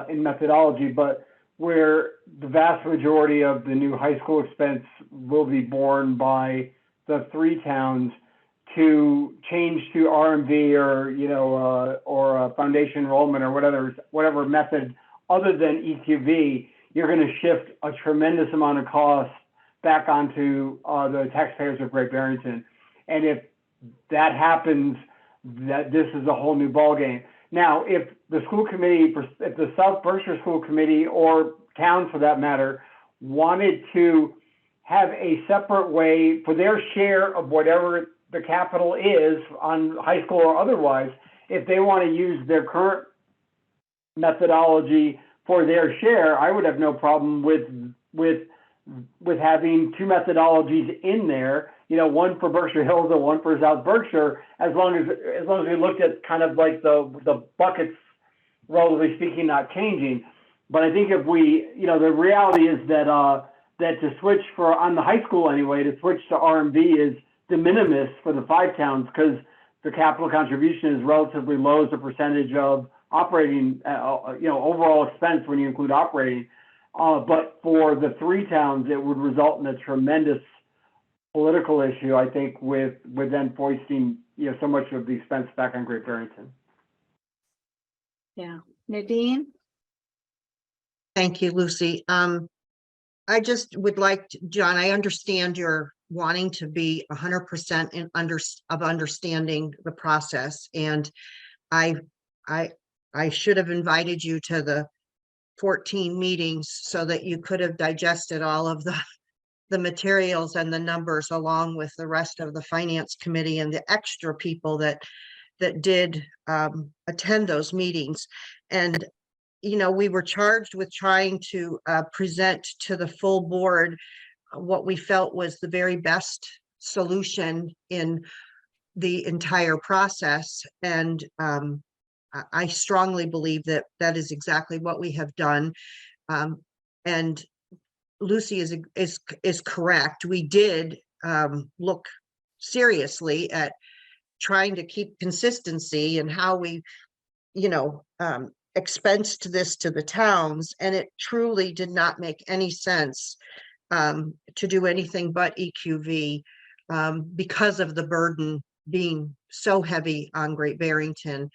S7: in methodology, but where the vast majority of the new high school expense will be borne by the three towns, to change to RMV or foundation enrollment or whatever method other than EQV, you're going to shift a tremendous amount of cost back onto the taxpayers of Great Barrington. And if that happens, this is a whole new ballgame. Now, if the school committee, if the South Berkshire School Committee, or towns for that matter, wanted to have a separate way for their share of whatever the capital is on high school or otherwise, if they want to use their current methodology for their share, I would have no problem with having two methodologies in there, one for Berkshire Hills and one for South Berkshire, as long as we looked at kind of like the buckets, relatively speaking, not changing. But I think if we, the reality is that to switch on the high school anyway, to switch to RMV is de minimis for the five towns, because the capital contribution is relatively low as a percentage of operating, overall expense when you include operating. But for the three towns, it would result in a tremendous political issue, I think, with then foisting, so much of the expense back on Great Barrington.
S1: Yeah, Nadine?
S3: Thank you, Lucy. I just would like to, John, I understand your wanting to be 100% of understanding the process. And I, I should have invited you to the 14 meetings so that you could have digested all of the materials and the numbers along with the rest of the finance committee and the extra people that did attend those meetings. And, you know, we were charged with trying to present to the full board what we felt was the very best solution in the entire process. And I strongly believe that that is exactly what we have done. And Lucy is correct. We did look seriously at trying to keep consistency and how we, you know, expensed this to the towns, and it truly did not make any sense to do anything but EQV because of the burden being so heavy on Great Barrington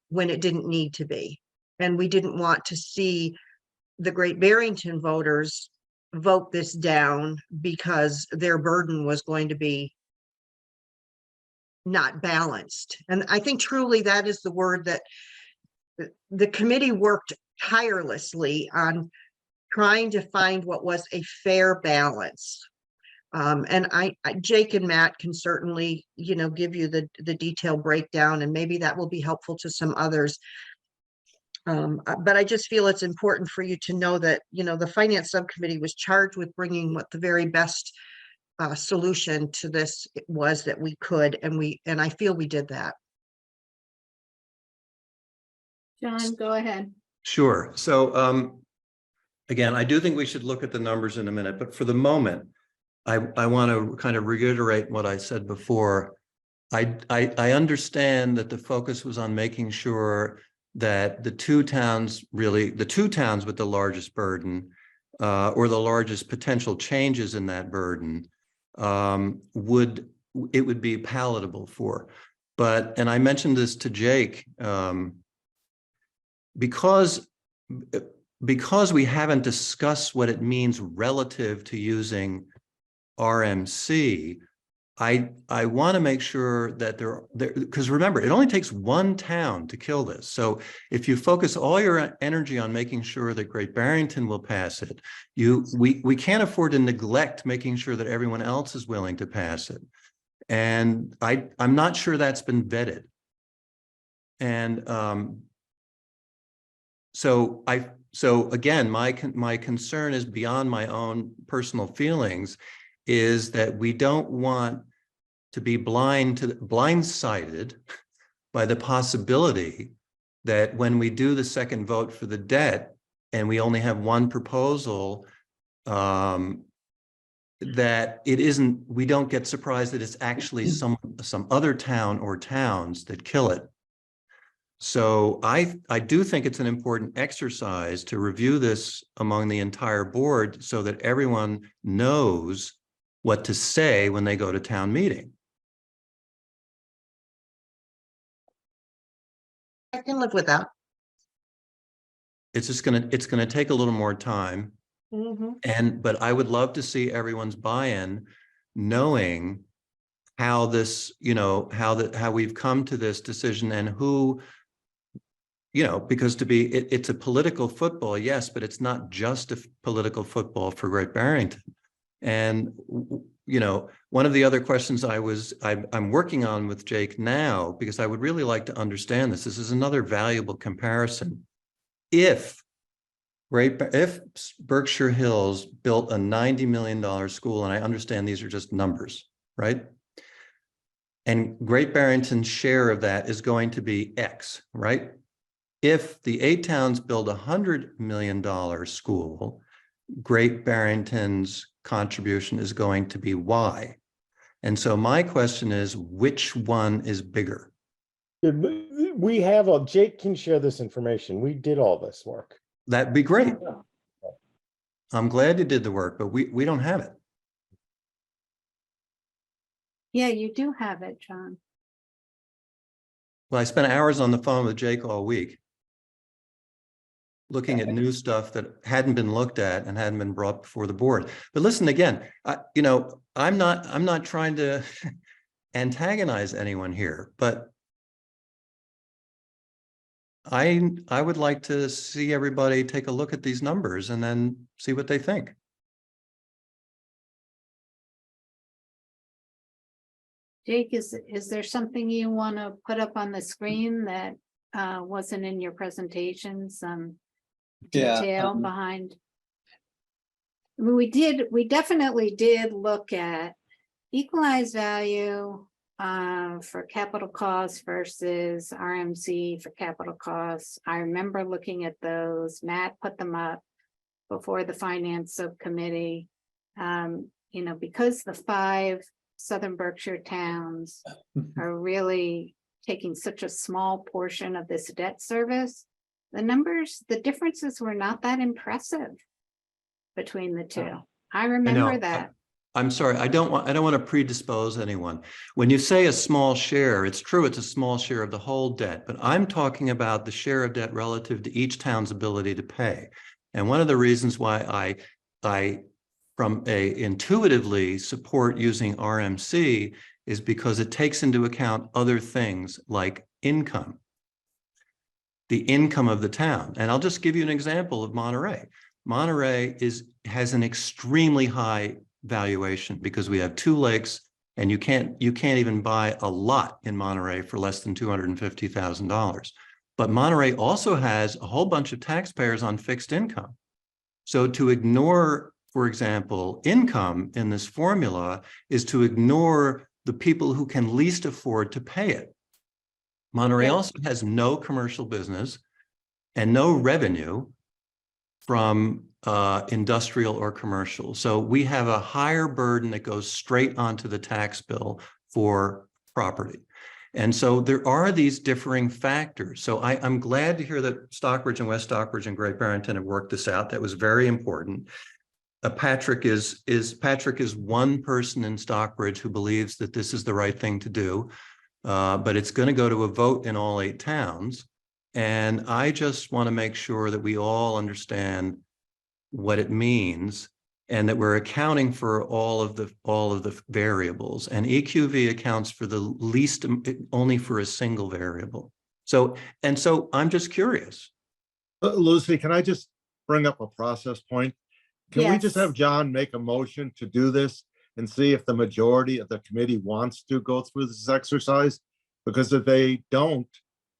S3: when it didn't need to be. And we didn't want to see the Great Barrington voters vote this down because their burden was going to be not balanced. And I think truly that is the word that the committee worked tirelessly on trying to find what was a fair balance. And Jake and Matt can certainly, you know, give you the detailed breakdown, and maybe that will be helpful to some others. But I just feel it's important for you to know that, you know, the finance subcommittee was charged with bringing what the very best solution to this was that we could, and I feel we did that.
S1: John, go ahead.
S10: Sure. So again, I do think we should look at the numbers in a minute, but for the moment, I want to kind of reiterate what I said before. I understand that the focus was on making sure that the two towns with the largest burden or the largest potential changes in that burden would be palatable for. But, and I mentioned this to Jake, because we haven't discussed what it means relative to using RMC, I want to make sure that because remember, it only takes one town to kill this. So if you focus all your energy on making sure that Great Barrington will pass it, we can't afford to neglect making sure that everyone else is willing to pass it. And I'm not sure that's been vetted. And so again, my concern is beyond my own personal feelings, is that we don't want to be blindsided by the possibility that when we do the second vote for the debt and we only have one proposal, that we don't get surprised that it's actually some other town or towns that kill it. So I do think it's an important exercise to review this among the entire board so that everyone knows what to say when they go to town meeting.
S3: I can live with that.
S10: It's gonna take a little more time. But I would love to see everyone's buy-in, knowing how this, you know, how we've come to this decision and who, you know, because it's a political football, yes, but it's not just a political football for Great Barrington. And, you know, one of the other questions I'm working on with Jake now, because I would really like to understand this. This is another valuable comparison. If Berkshire Hills built a $90 million school, and I understand these are just numbers, right? And Great Barrington's share of that is going to be X, right? If the 8 towns build a $100 million school, Great Barrington's contribution is going to be Y. And so my question is, which one is bigger?
S5: We have Jake can share this information. We did all this work.
S10: That'd be great. I'm glad you did the work, but we don't have it.
S1: Yeah, you do have it, John.
S10: Well, I spent hours on the phone with Jake all week, looking at new stuff that hadn't been looked at and hadn't been brought before the board. But listen, again, you know, I'm not trying to antagonize anyone here, but I would like to see everybody take a look at these numbers and then see what they think.
S1: Jake, is there something you want to put up on the screen that wasn't in your presentation? Some
S4: Yeah,
S1: detail behind? I mean, we definitely did look at equalized value for capital costs versus RMC for capital costs. I remember looking at those. Matt put them up before the finance subcommittee. You know, because the 5 Southern Berkshire towns are really taking such a small portion of this debt service, the differences were not that impressive between the two. I remember that.
S10: I'm sorry, I don't want to predispose anyone. When you say a small share, it's true, it's a small share of the whole debt, but I'm talking about the share of debt relative to each town's ability to pay. And one of the reasons why I intuitively support using RMC is because it takes into account other things like income, the income of the town. And I'll just give you an example of Monterey. Monterey has an extremely high valuation because we have 2 lakes, and you can't even buy a lot in Monterey for less than $250,000. But Monterey also has a whole bunch of taxpayers on fixed income. So to ignore, for example, income in this formula is to ignore the people who can least afford to pay it. Monterey also has no commercial business and no revenue from industrial or commercial. So we have a higher burden that goes straight onto the tax bill for property. And so there are these differing factors. So I'm glad to hear that Stockbridge and West Stockbridge and Great Barrington have worked this out. That was very important. Patrick is one person in Stockbridge who believes that this is the right thing to do, but it's going to go to a vote in all 8 towns. And I just want to make sure that we all understand what it means and that we're accounting for all of the variables. And EQV accounts for the least, only for a single variable. So I'm just curious.
S11: Lucy, can I just bring up a process point? Can we just
S1: Yes.
S11: have John make a motion to do this and see if the majority of the committee wants to go through this exercise? Because if they don't,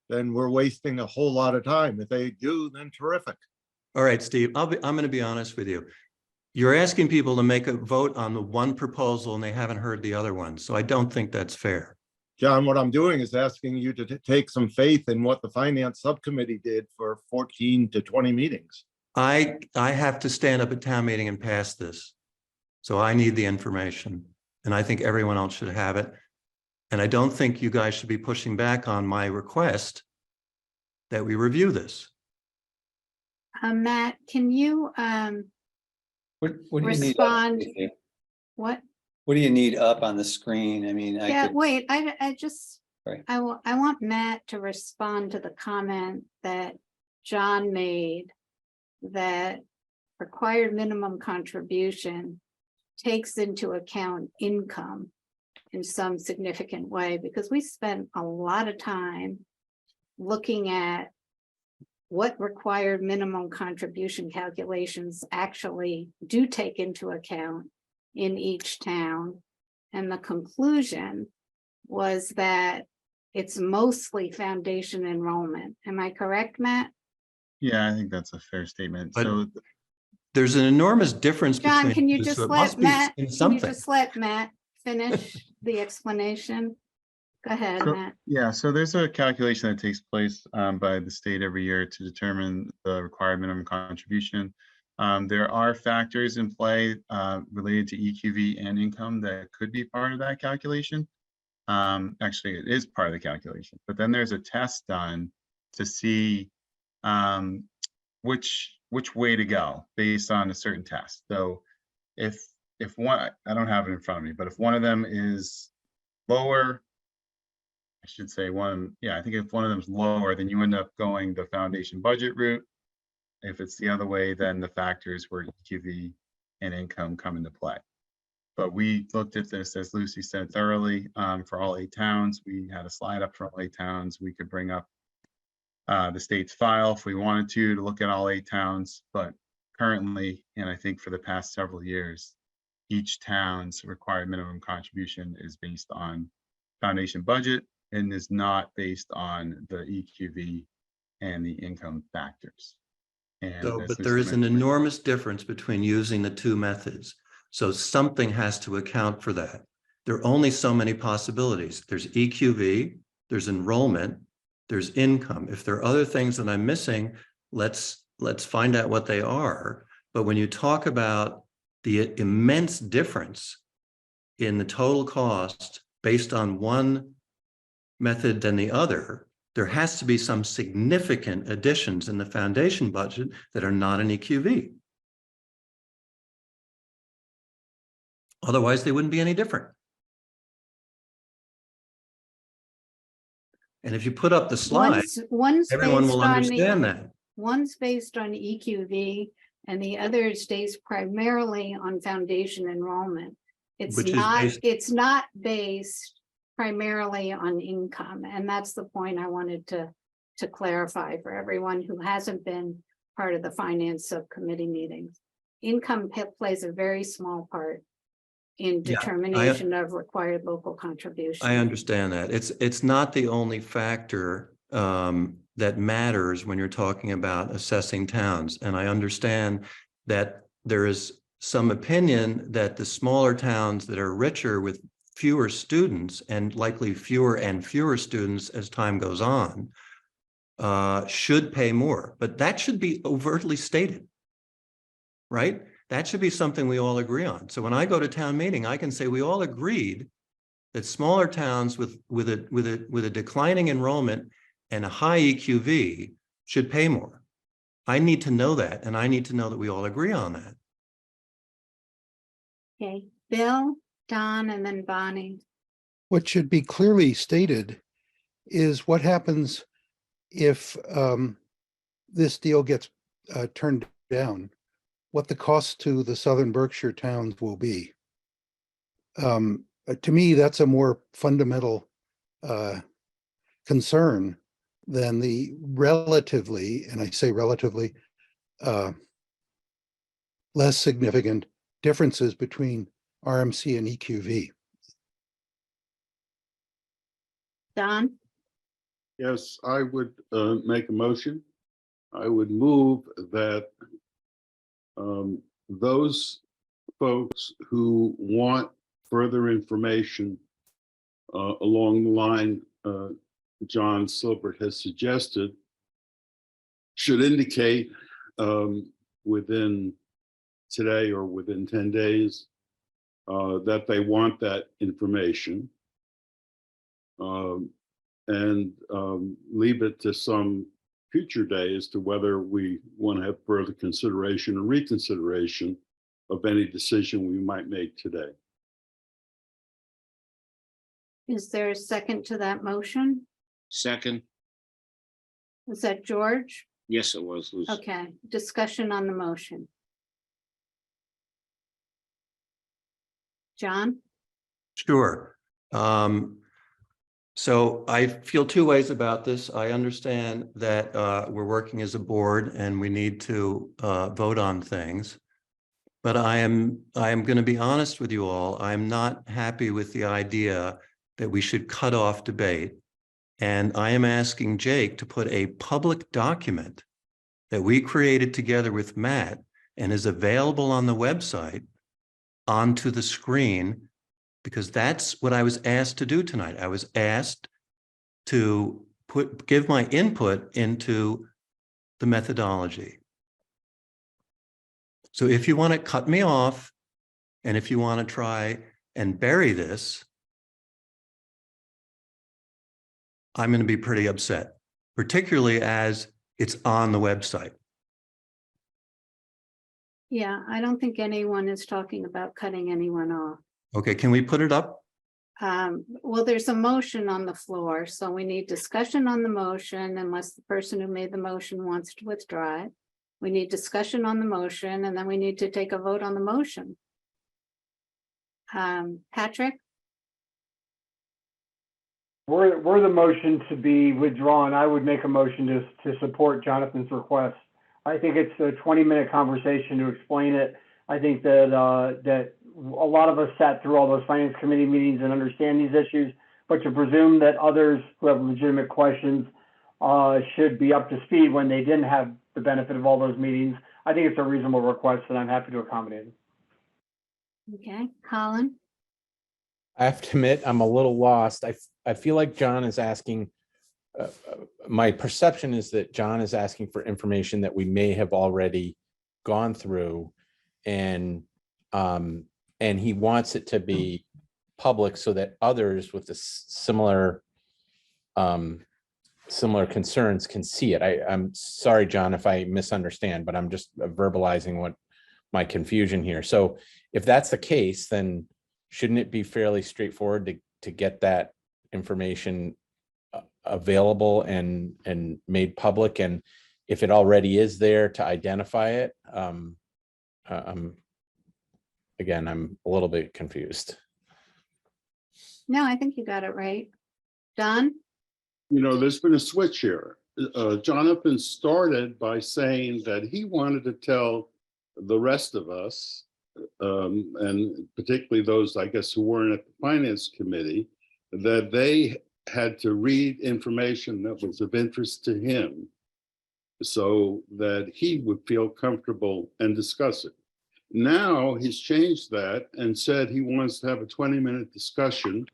S11: then we're wasting a whole lot of time. If they do, then terrific.
S10: All right, Steve, I'm going to be honest with you. You're asking people to make a vote on the one proposal and they haven't heard the other one. So I don't think that's fair.
S11: John, what I'm doing is asking you to take some faith in what the finance subcommittee did for 14 to 20 meetings.
S10: I have to stand up at town meeting and pass this. So I need the information, and I think everyone else should have it. And I don't think you guys should be pushing back on my request that we review this.
S1: Matt, can you
S4: what do you
S1: respond?
S4: need?
S1: What?
S4: What do you need up on the screen? I mean,
S1: Yeah, wait, I just,
S4: Right.
S1: I want Matt to respond to the comment that John made that required minimum contribution takes into account income in some significant way, because we spent a lot of time looking at what required minimum contribution calculations actually do take into account in each town. And the conclusion was that it's mostly foundation enrollment. Am I correct, Matt?
S12: Yeah, I think that's a fair statement.
S10: But
S12: So
S10: there's an enormous difference
S1: John,
S10: between
S1: can you
S10: the
S1: just
S10: two. It
S1: let
S10: must be
S1: Matt,
S10: in
S1: can you
S10: something.
S1: just let Matt finish the explanation? Go ahead,
S12: So-
S1: Matt.
S12: yeah, so there's a calculation that takes place by the state every year to determine the required minimum contribution. There are factors in play related to EQV and income that could be part of that calculation. Actually, it is part of the calculation, but then there's a test done to see which way to go based on a certain test. So if one, I don't have it in front of me, but if one of them is lower, I should say one, yeah, I think if one of them is lower, then you end up going the foundation budget route. If it's the other way, then the factors where EQV and income come into play. But we looked at this, as Lucy said, thoroughly for all 8 towns. We had a slide up for all 8 towns. We could bring up the state's file if we wanted to look at all 8 towns, but currently, and I think for the past several years, each town's required minimum contribution is based on foundation budget and is not based on the EQV and the income factors. And
S10: So,
S12: as
S10: but
S12: Lisa
S10: there is an
S12: mentioned,
S10: enormous difference between using the two methods. So something has to account for that. There are only so many possibilities. There's EQV, there's enrollment, there's income. If there are other things that I'm missing, let's find out what they are. But when you talk about the immense difference in the total cost based on one method than the other, there has to be some significant additions in the foundation budget that are not an EQV. Otherwise, they wouldn't be any different. And if you put up the slide,
S1: One's
S10: everyone
S1: based
S10: will
S1: on
S10: understand that.
S1: One's based on EQV and the other is based primarily on foundation enrollment.
S10: Which is based-
S1: It's not based primarily on income. And that's the point I wanted to clarify for everyone who hasn't been part of the finance subcommittee meetings. Income plays a very small part in
S10: Yeah,
S1: determination of required local contribution.
S10: I understand that. It's not the only factor that matters when you're talking about assessing towns. And I understand that there is some opinion that the smaller towns that are richer with fewer students and likely fewer and fewer students as time goes on should pay more, but that should be overtly stated, right? That should be something we all agree on. So when I go to town meeting, I can say we all agreed that smaller towns with a declining enrollment and a high EQV should pay more. I need to know that, and I need to know that we all agree on that.
S1: Okay, Bill, Don, and then Bonnie.
S6: What should be clearly stated is what happens if this deal gets turned down, what the cost to the Southern Berkshire towns will be. To me, that's a more fundamental concern than the relatively, and I say relatively, less significant differences between RMC and EQV.
S1: Don,
S11: Yes, I would make a motion. I would move that those folks who want further information along the line John Silbert has suggested should indicate within today or within 10 days that they want that information, and leave it to some future day as to whether we want to have further consideration or reconsideration of any decision we might make today.
S1: is there a second to that motion?
S13: Second,
S1: Was that George?
S13: yes, it was, Lucy.
S1: Okay, discussion on the motion. John?
S10: Sure. So I feel two ways about this. I understand that we're working as a board and we need to vote on things. But I am going to be honest with you all. I'm not happy with the idea that we should cut off debate. And I am asking Jake to put a public document that we created together with Matt and is available on the website onto the screen, because that's what I was asked to do tonight. I was asked to give my input into the methodology. So if you want to cut me off, and if you want to try and bury this, I'm going to be pretty upset, particularly as it's on the website.
S1: Yeah, I don't think anyone is talking about cutting anyone off.
S10: Okay, can we put it up?
S1: Well, there's a motion on the floor, so we need discussion on the motion unless the person who made the motion wants to withdraw it. We need discussion on the motion, and then we need to take a vote on the motion. Patrick?
S7: Were the motion to be withdrawn, I would make a motion to support Jonathan's request. I think it's a 20-minute conversation to explain it. I think that, that a lot of us sat through all those finance committee meetings and understand these issues, but to presume that others who have legitimate questions should be up to speed when they didn't have the benefit of all those meetings, I think it's a reasonable request and I'm happy to accommodate it.
S1: Okay, Colin?
S2: I have to admit, I'm a little lost. I feel like John is asking, my perception is that John is asking for information that we may have already gone through, and he wants it to be public so that others with the similar concerns can see it. I'm sorry, John, if I misunderstand, but I'm just verbalizing what my confusion here. So if that's the case, then shouldn't it be fairly straightforward to get that information available and made public? And if it already is there, to identify it? Again, I'm a little bit confused.
S1: No, I think you got it right. Don?
S13: You know, there's been a switch here. Jonathan started by saying that he wanted to tell the rest of us, and particularly those, I guess, who weren't at the finance committee, that they had to read information that was of interest to him so that he would feel comfortable and discuss it. Now he's changed that and said he wants to have a 20-minute discussion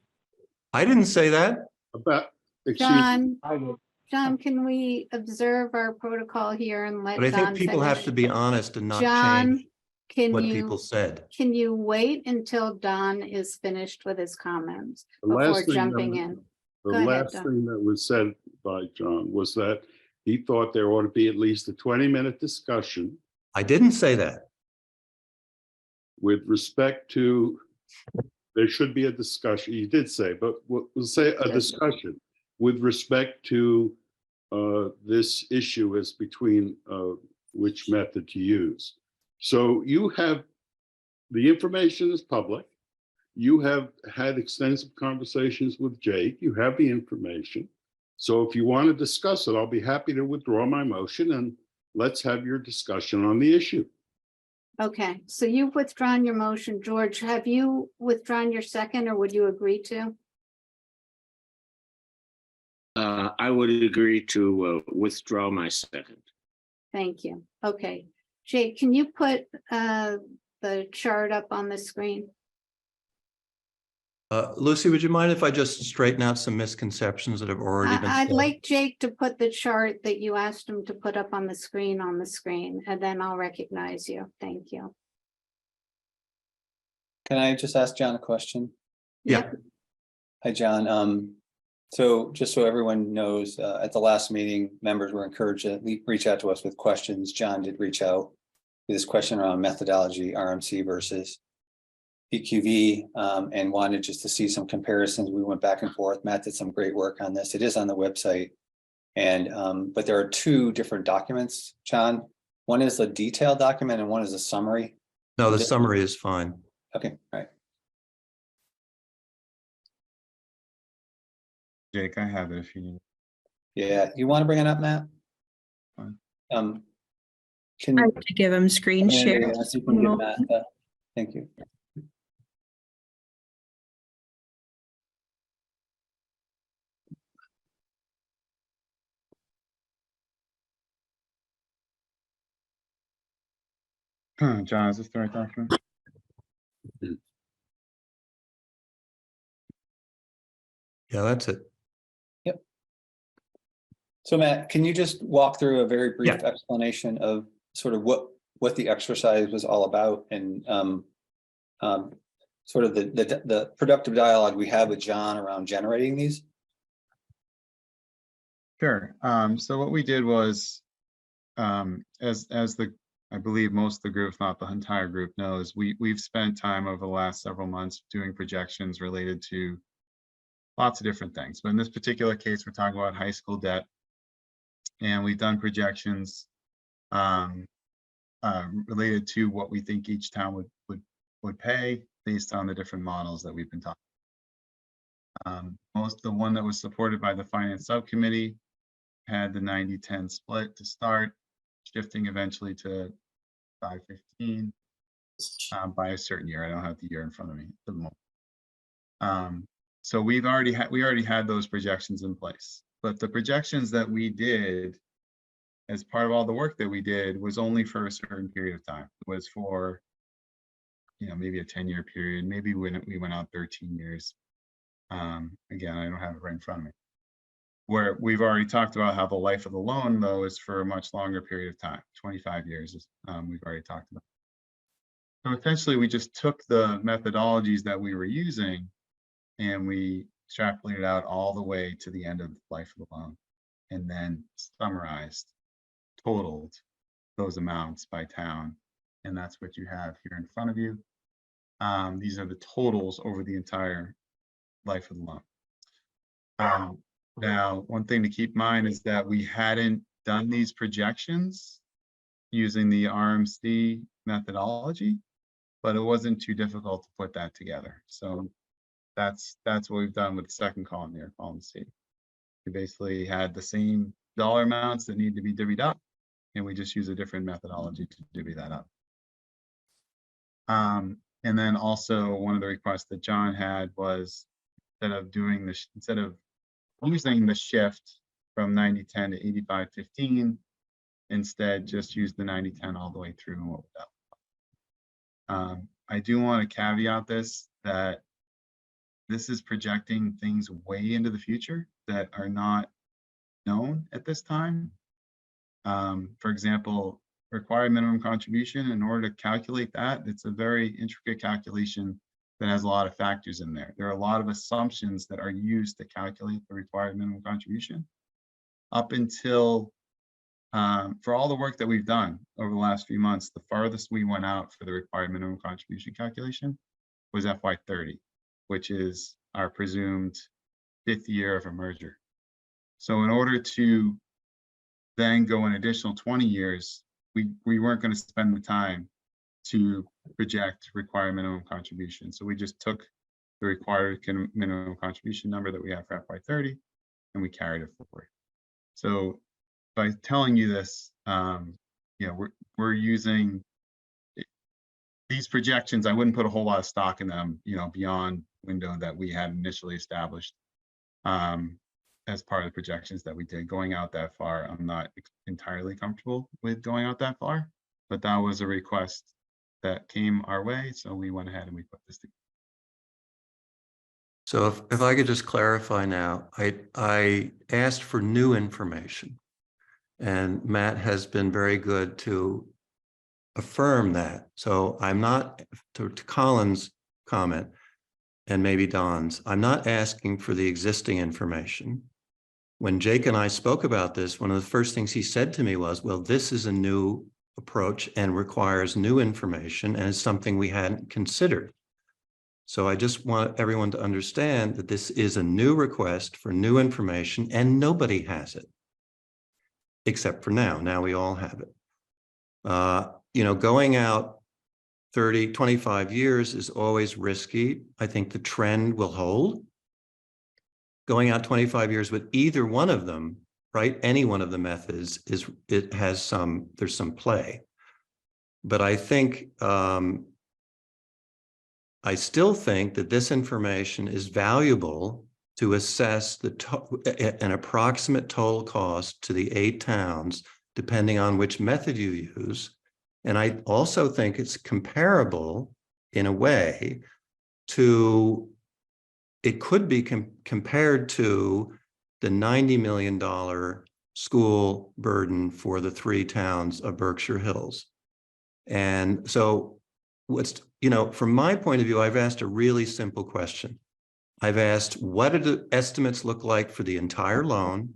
S10: I didn't say that.
S13: about, excuse me,
S1: John,
S7: I will.
S1: John, can we observe our protocol here and let
S10: But I
S1: Don
S10: think people have
S1: finish?
S10: to be honest and not
S1: John,
S10: change
S1: can
S10: what
S1: you,
S10: people said.
S1: can you wait until Don is finished with his comments
S13: the
S1: before
S13: last thing
S1: jumping
S13: that-
S1: in?
S13: The
S1: Go ahead,
S13: last
S1: Don.
S13: thing that was said by John was that he thought there ought to be at least a 20-minute discussion
S10: I didn't say that.
S13: with respect to, there should be a discussion, you did say, but we'll say a discussion with respect to this issue as between which method to use. So you have, the information is public. You have had extensive conversations with Jake. You have the information. So if you want to discuss it, I'll be happy to withdraw my motion and let's have your discussion on the issue.
S1: Okay, so you've withdrawn your motion. George, have you withdrawn your second, or would you agree to?
S13: I would agree to withdraw my second.
S1: Thank you. Okay. Jake, can you put the chart up on the screen?
S10: Lucy, would you mind if I just straighten out some misconceptions that have already been
S1: I'd
S10: said?
S1: like Jake to put the chart that you asked him to put up on the screen, and then I'll recognize you. Thank you.
S4: Can I just ask John a question?
S10: Yeah.
S1: Yep.
S4: Hi, John. So just so everyone knows, at the last meeting, members were encouraged to reach out to us with questions. John did reach out with this question around methodology, RMC versus EQV, and wanted just to see some comparisons. We went back and forth. Matt did some great work on this. It is on the website. And but there are two different documents, John. One is a detailed document and one is a summary.
S10: No, the summary is fine.
S4: Okay, all right.
S12: Jake, I have it if you need.
S4: Yeah, you want to bring it up, Matt?
S12: Fine.
S4: Can
S14: I have to give him screen share.
S4: yes, you can give Matt that. Thank you.
S12: John, is this the right document?
S10: Yeah, that's it.
S4: So Matt, can you just walk through a very brief
S10: Yeah.
S4: explanation of sort of what the exercise was all about and sort of the productive dialogue we had with John around generating these?
S12: Sure. So what we did was, I believe most of the group, if not the entire group, knows, we've spent time over the last several months doing projections related to lots of different things. But in this particular case, we're talking about high school debt. And we've done projections related to what we think each town would pay based on the different models that we've been talking The one that was supported by the finance subcommittee had the 90-10 split to start, shifting eventually to 5-15 by a certain year. I don't have the year in front of me at the moment. So we already had those projections in place, but the projections that we did as part of all the work that we did was only for a certain period of time. It was for, maybe a 10-year period. Maybe when we went out 13 years. Again, I don't have it right in front of me. Where we've already talked about how the life of the loan, though, is for a much longer period of time, 25 years. We've already talked about. So essentially, we just took the methodologies that we were using and we extrapolated out all the way to the end of the life of the loan, and then summarized, totaled those amounts by town. And that's what you have here in front of you. These are the totals over the entire life of the loan. Now, one thing to keep in mind is that we hadn't done these projections using the R.S.D methodology, but it wasn't too difficult to put that together. So that's what we've done with the second column here, column C. We basically had the same dollar amounts that need to be divvied up, and we just use a different methodology to divvy that up. And then also one of the requests that John had was instead of using the shift from 90-10 to 85-15, instead just use the 90-10 all the way through and what we've done. I do want to caveat this, that this is projecting things way into the future that are not known at this time. For example, required minimum contribution, in order to calculate that, it's a very intricate calculation that has a lot of factors in there. There are a lot of assumptions that are used to calculate the required minimum contribution. Up until, for all the work that we've done over the last few months, the farthest we went out for the required minimum contribution calculation was FY30, which is our presumed 5th year of a merger. So in order to then go an additional 20 years, we weren't going to spend the time to project required minimum contribution. So we just took the required minimum contribution number that we have for FY30 and we carried it forward. So by telling you this, we're using these projections. I wouldn't put a whole lot of stock in them, beyond window that we had initially established as part of the projections that we did. Going out that far, I'm not entirely comfortable with going out that far, but that was a request that came our way, so we went ahead and we put this together.
S10: So if I could just clarify now, I asked for new information, and Matt has been very good to affirm that. So I'm not, to Colin's comment, and maybe Don's, I'm not asking for the existing information. When Jake and I spoke about this, one of the first things he said to me was, well, this is a new approach and requires new information, and it's something we hadn't considered. So I just want everyone to understand that this is a new request for new information, and nobody has it, except for now. Now we all have it. Going out 30, 25 years is always risky. I think the trend will hold. Going out 25 years with either one of them, right? Any one of the methods there's some play. But I think, I still think that this information is valuable to assess an approximate total cost to the 8 towns, depending on which method you use. And I also think it's comparable in a way to, it could be compared to the $90 million school burden for the 3 towns of Berkshire Hills. And so from my point of view, I've asked a really simple question. I've asked, what do the estimates look like for the entire loan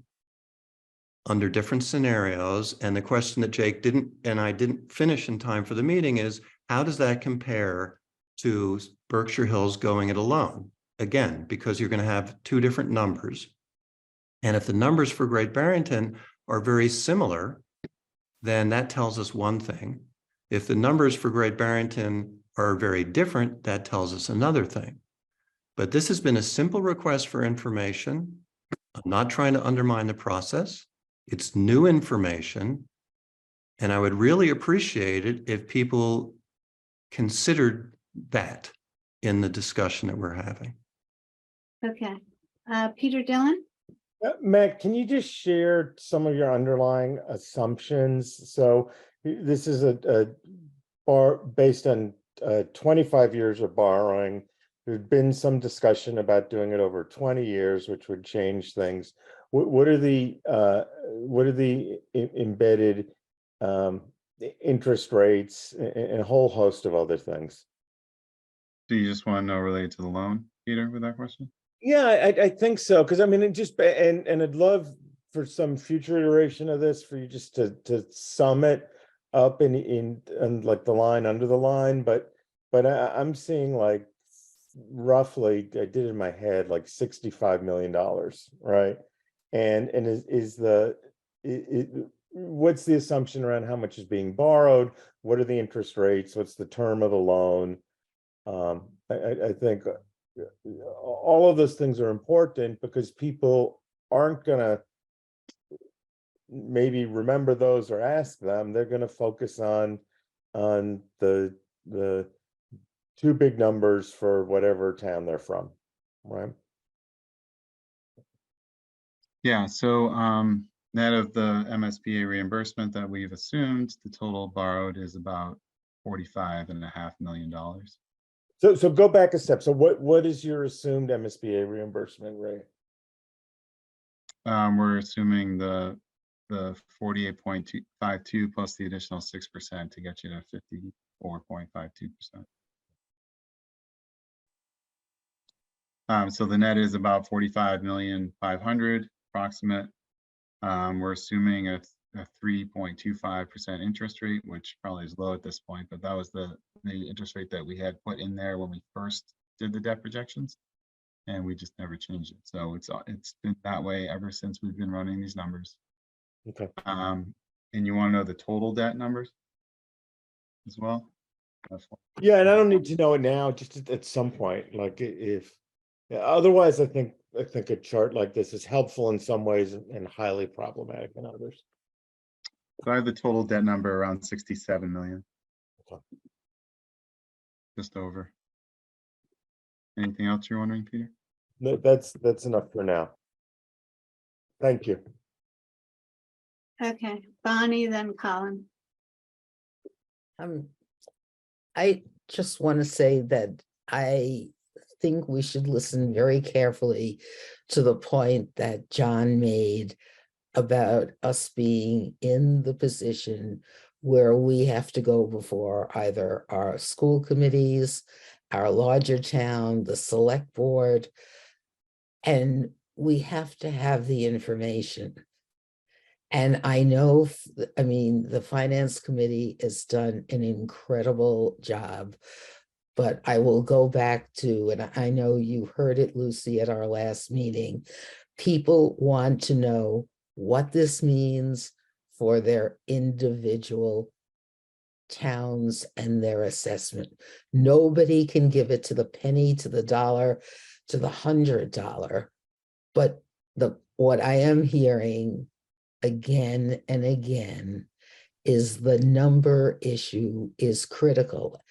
S10: under different scenarios? And the question that Jake I didn't finish in time for the meeting is, how does that compare to Berkshire Hills going it alone? Again, because you're going to have 2 different numbers. And if the numbers for Great Barrington are very similar, then that tells us one thing. If the numbers for Great Barrington are very different, that tells us another thing. But this has been a simple request for information. I'm not trying to undermine the process. It's new information. And I would really appreciate it if people considered that in the discussion that we're having.
S1: Okay, Peter Dillon?
S5: Matt, can you just share some of your underlying assumptions? So this is a bar based on 25 years of borrowing. There's been some discussion about doing it over 20 years, which would change things. What are the embedded interest rates and a whole host of other things?
S12: Do you just want to know related to the loan, Peter, with that question?
S5: Yeah, I think so. Because I mean, it just and I'd love for some future iteration of this for you just to sum it up in like the line under the line. But I'm seeing like roughly, I did it in my head, like $65 million, right? And what's the assumption around how much is being borrowed? What are the interest rates? What's the term of the loan? I think all of those things are important because people aren't gonna maybe remember those or ask them. They're gonna focus on the two big numbers for whatever town they're from, right?
S12: Yeah, so net of the MSBA reimbursement that we've assumed, the total borrowed is about $45.5 million.
S5: So go back a step. So what is your assumed MSBA reimbursement rate?
S12: We're assuming the 48.252 plus the additional 6% to get you to 54.52%. So the net is about 45,500,000 approximate. We're assuming a 3.25% interest rate, which probably is low at this point, but that was the interest rate that we had put in there when we first did the debt projections, and we just never changed it. So it's been that way ever since we've been running these numbers.
S5: Okay.
S12: And you want to know the total debt numbers as well?
S5: Yeah, and I don't need to know it now, just at some point, like if otherwise, I think a chart like this is helpful in some ways and highly problematic in others.
S12: So I have the total debt number around 67 million.
S5: Okay.
S12: Just over. Anything else you're wondering, Peter?
S5: No, that's enough for now. Thank you.
S1: Okay, Bonnie, then Colin.
S15: I just want to say that I think we should listen very carefully to the point that John made about us being in the position where we have to go before either our school committees, our larger town, the select board, and we have to have the information. And I know, I mean, the finance committee has done an incredible job, but I will go back to, and I know you heard it, Lucy, at our last meeting, people want to know what this means for their individual towns and their assessment. Nobody can give it to the penny, to the dollar, to the $100. But what I am hearing again and again is the number issue is critical.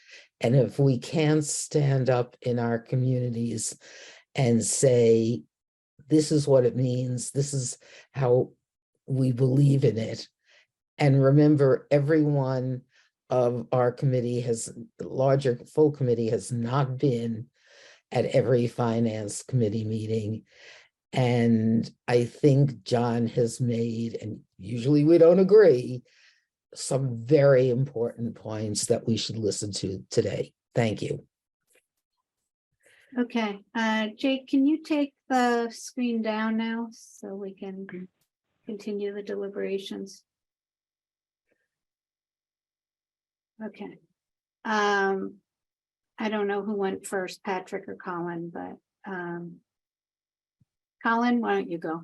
S15: And if we can't stand up in our communities and say, this is what it means, this is how we believe in it. And remember, everyone of our committee has, larger full committee has not been at every finance committee meeting. And I think John has made, and usually we don't agree, some very important points that we should listen to today. Thank you.
S1: Okay, Jake, can you take the screen down now so we can continue the deliberations? Okay. I don't know who went first, Patrick or Colin, but Colin, why don't you go?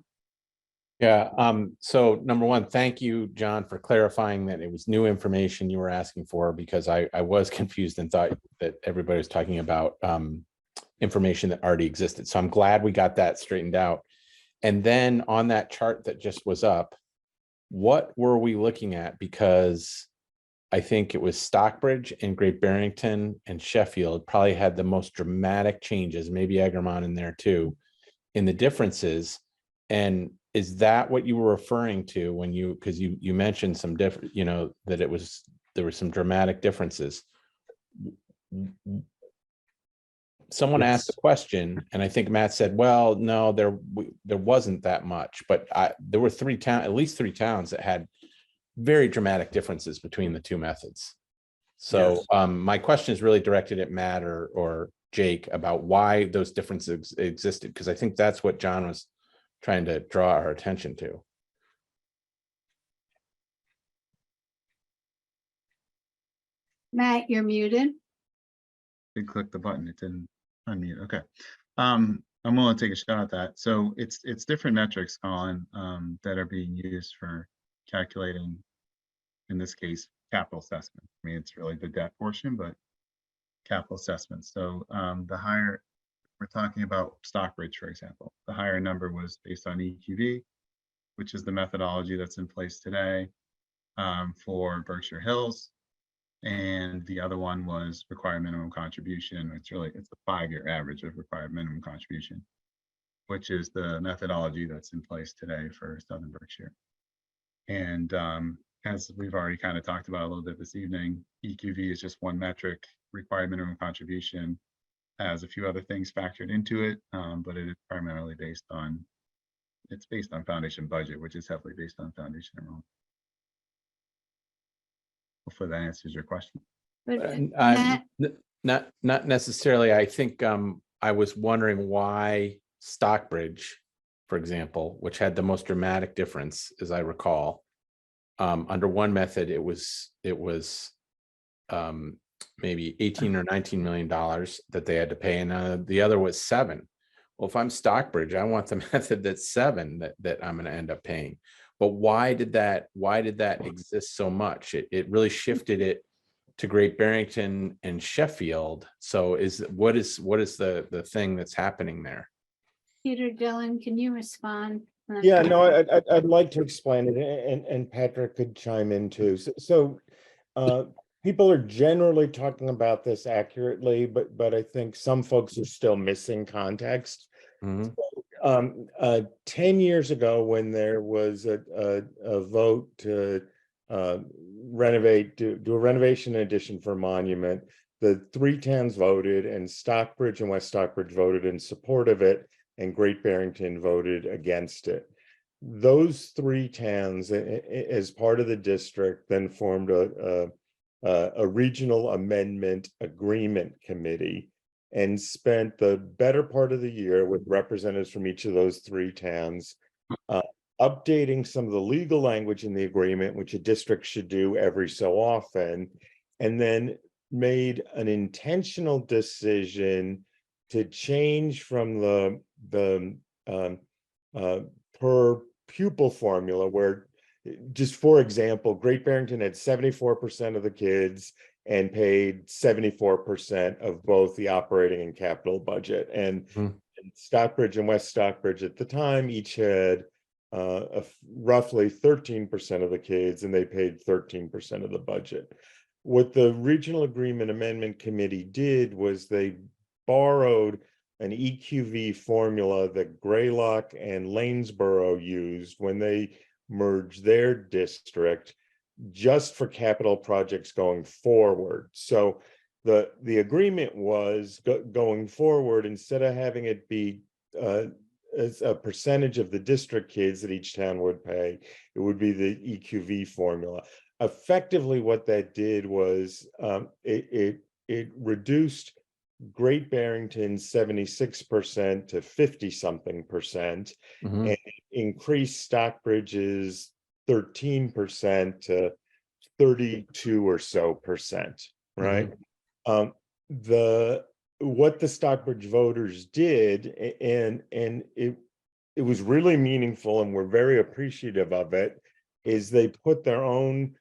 S2: Yeah, so number one, thank you, John, for clarifying that it was new information you were asking for, because I was confused and thought that everybody was talking about information that already existed. So I'm glad we got that straightened out. And then on that chart that just was up, what were we looking at? Because I think it was Stockbridge and Great Barrington and Sheffield probably had the most dramatic changes, maybe Egremont in there too, in the differences. And is that what you were referring to when you, because you mentioned some different, you know, that there were some dramatic differences. Someone asked a question, and I think Matt said, well, no, there wasn't that much, but there were at least three towns that had very dramatic differences between the two methods. So my question is really directed at Matt or Jake about why those differences existed, because I think that's what John was trying to draw our attention to.
S1: Matt, you're muted.
S12: Did click the button, it didn't unmute. Okay. I'm willing to take a shot at that. So it's different metrics, Colin, that are being used for calculating, in this case, capital assessment. I mean, it's really the debt portion, but capital assessment. So the higher, we're talking about Stockbridge, for example, the higher number was based on EQV, which is the methodology that's in place today for Berkshire Hills. And the other one was required minimum contribution. It's a 5-year average of required minimum contribution, which is the methodology that's in place today for Southern Berkshire. And as we've already kind of talked about a little bit this evening, EQV is just one metric. Required minimum contribution has a few other things factored into it, but it is primarily based on foundation budget, which is heavily based on foundation enrollment. Hopefully that answers your question.
S1: Matt,
S2: Not necessarily. I think I was wondering why Stockbridge, for example, which had the most dramatic difference, as I recall, under one method, it was maybe 18 or 19 million dollars that they had to pay, and the other was 7. Well, if I'm Stockbridge, I want the method that's 7 that I'm going to end up paying. But why did that exist so much? It really shifted it to Great Barrington and Sheffield. So what is the thing that's happening there?
S1: Peter Dillon, can you respond?
S5: Yeah, no, I'd like to explain it, and Patrick could chime in too. So people are generally talking about this accurately, but I think some folks are still missing context. 10 years ago, when there was a vote to do a renovation addition for Monument, the 3 towns voted, and Stockbridge and West Stockbridge voted in support of it, and Great Barrington voted against it. Those 3 towns, as part of the district, then formed a regional amendment agreement committee and spent the better part of the year with representatives from each of those 3 towns updating some of the legal language in the agreement, which a district should do every so often, and then made an intentional decision to change from the per pupil formula, where, just for example, Great Barrington had 74% of the kids and paid 74% of both the operating and capital budget. And Stockbridge and West Stockbridge at the time each had roughly 13% of the kids, and they paid 13% of the budget. What the Regional Agreement Amendment Committee did was they borrowed an EQV formula that Greylock and Lanesboro used when they merged their district, just for capital projects going forward. So the agreement was going forward, instead of having it be as a percentage of the district kids that each town would pay, it would be the EQV formula. Effectively, what that did was it reduced Great Barrington's 76% to 50-something%, and increased Stockbridge's 13% to 32 or so percent, right? What the Stockbridge voters did, and it was really meaningful, and we're very appreciative of it, is they put their own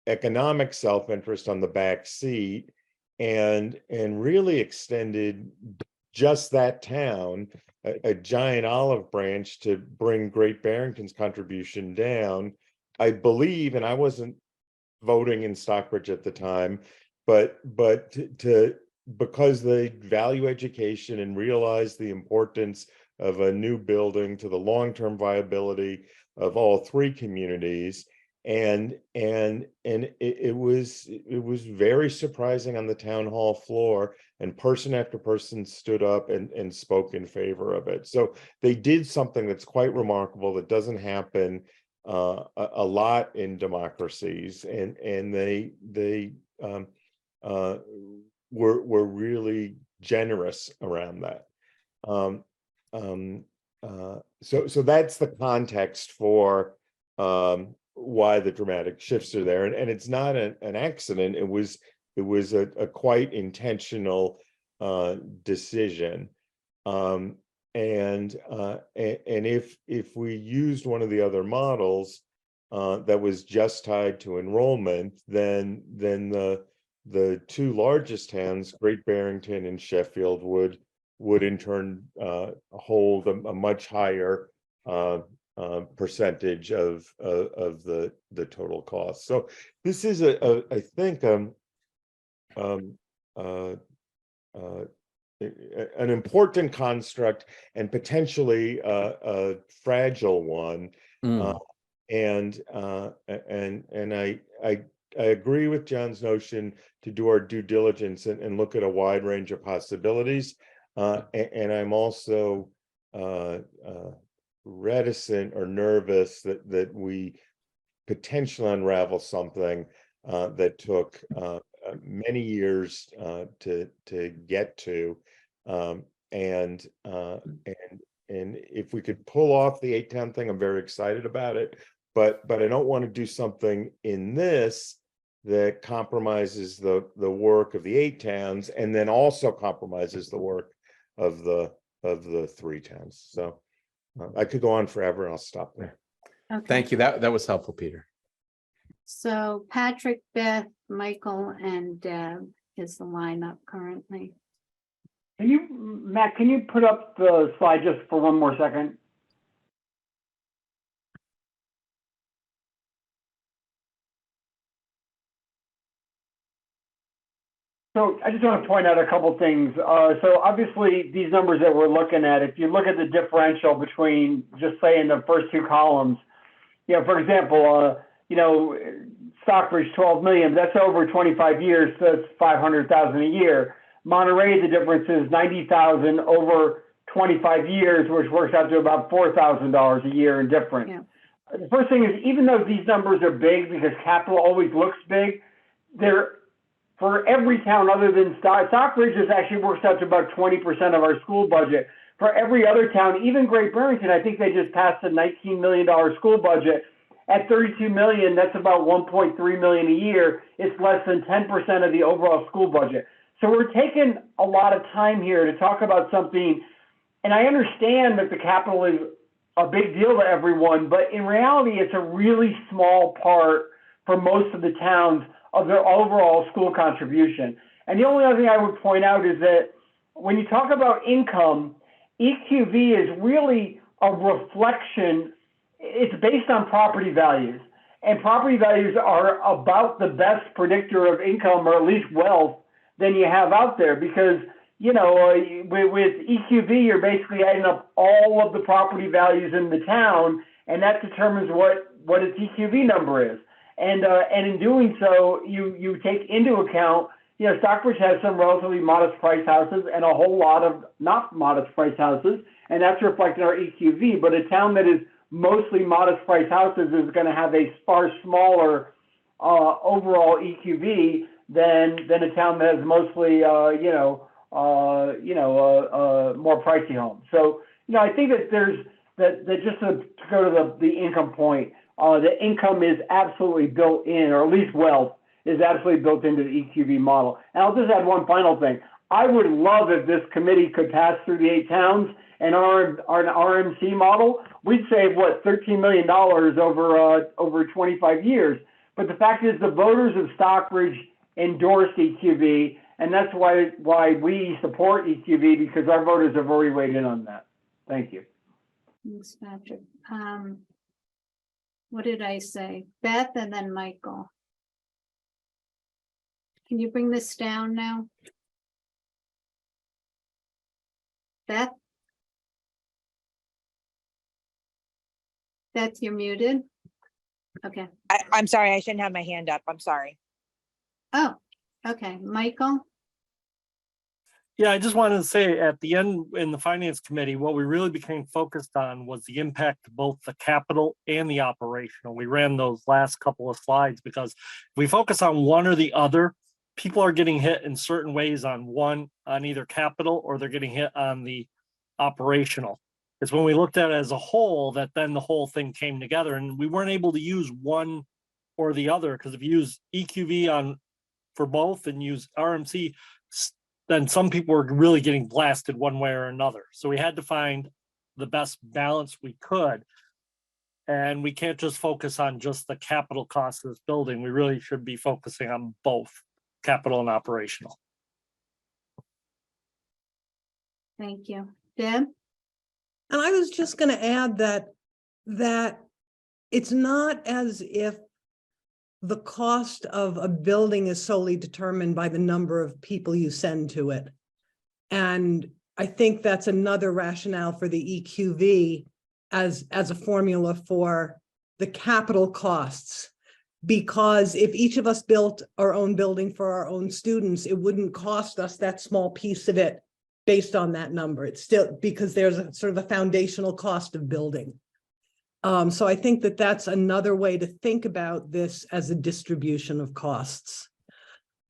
S5: economic self-interest on the back seat and really extended just that town a giant olive branch to bring Great Barrington's contribution down. I believe, and I wasn't voting in Stockbridge at the time, but because they value education and realize the importance of a new building to the long-term viability of all three communities. And it was very surprising on the town hall floor, and person after person stood up and spoke in favor of it. So they did something that's quite remarkable that doesn't happen a lot in democracies, and they were really generous around that. So that's the context for why the dramatic shifts are there, and it's not an accident. It was a quite intentional decision. And if we used one of the other models that was just tied to enrollment, then the two largest towns, Great Barrington and Sheffield, would in turn hold a much higher percentage of the total cost. So this is I think an important construct, and potentially a fragile one. And I agree with John's notion to do our due diligence and look at a wide range of possibilities. And I'm also reticent or nervous that we potentially unravel something that took many years to get to, and if we could pull off the 8-town thing, I'm very excited about it. But I don't want to do something in this that compromises the work of the 8 towns, and then also compromises the work of the 3 towns. So I could go on forever, and I'll stop there.
S1: Okay.
S2: Thank you. That was helpful, Peter.
S1: So Patrick, Beth, Michael, and Deb is the lineup currently.
S7: Matt, can you put up the slide just for one more second? So I just want to point out a couple things. So obviously these numbers that we're looking at, if you look at the differential between, just say in the first 2 columns, for example, Stockbridge 12 million, that's over 25 years, so that's 500,000 a year. Monterey, the difference is 90,000 over 25 years, which works out to about $4,000 a year in difference. Yeah. The first thing is, even though these numbers are big, because capital always looks big, they're for every town other than Stockbridge, this actually works out to about 20% of our school budget. For every other town, even Great Barrington, I think they just passed a $19 million school budget. At 32 million, that's about 1.3 million a year. It's less than 10% of the overall school budget. So we're taking a lot of time here to talk about something, and I understand that the capital is a big deal to everyone, but in reality, it's a really small part for most of the towns of their overall school contribution. And the only other thing I would point out is that when you talk about income, EQV is really a reflection. It's based on property values, and property values are about the best predictor of income, or at least wealth, than you have out there, because with EQV, you're basically adding up all of the property values in the town, and that determines what its EQV number is. And in doing so, you take into account, Stockbridge has some relatively modest price houses and a whole lot of not modest price houses, and that's reflected in our EQV. But a town that is mostly modest price houses is going to have a far smaller overall EQV than a town that has mostly more pricey homes. So I think that there's that just to go to the income point. The income is absolutely built in, or at least wealth is absolutely built into the EQV model. And I'll just add one final thing. I would love if this committee could pass through the 8 towns and our RMC model. We'd save, $13 million over 25 years. But the fact is, the voters of Stockbridge endorsed EQV, And that's why we support EQV, because our voters have already weighed in on that. Thank you.
S1: Thanks, Patrick. What did I say? Beth and then Michael. Can you bring this down now? Beth? Beth, you're muted. Okay.
S16: I'm sorry, I shouldn't have my hand up. I'm sorry.
S1: Oh, okay. Michael?
S17: Yeah, I just wanted to say at the end in the finance committee, what we really became focused on was the impact of both the capital and the operational. We ran those last couple of slides because if we focus on one or the other, people are getting hit in certain ways on either capital, or they're getting hit on the operational. It's when we looked at it as a whole that then the whole thing came together, and we weren't able to use one or the other, because if you use EQV for both and use RMC, then some people were really getting blasted one way or another. So we had to find the best balance we could. And we can't just focus on just the capital cost of this building. We really should be focusing on both capital and operational.
S1: Thank you. Deb?
S18: And I was just going to add that it's not as if the cost of a building is solely determined by the number of people you send to it. And I think that's another rationale for the EQV as a formula for the capital costs. Because if each of us built our own building for our own students, it wouldn't cost us that small piece of it based on that number. It's still, because there's a sort of a foundational cost of building. So I think that that's another way to think about this as a distribution of costs.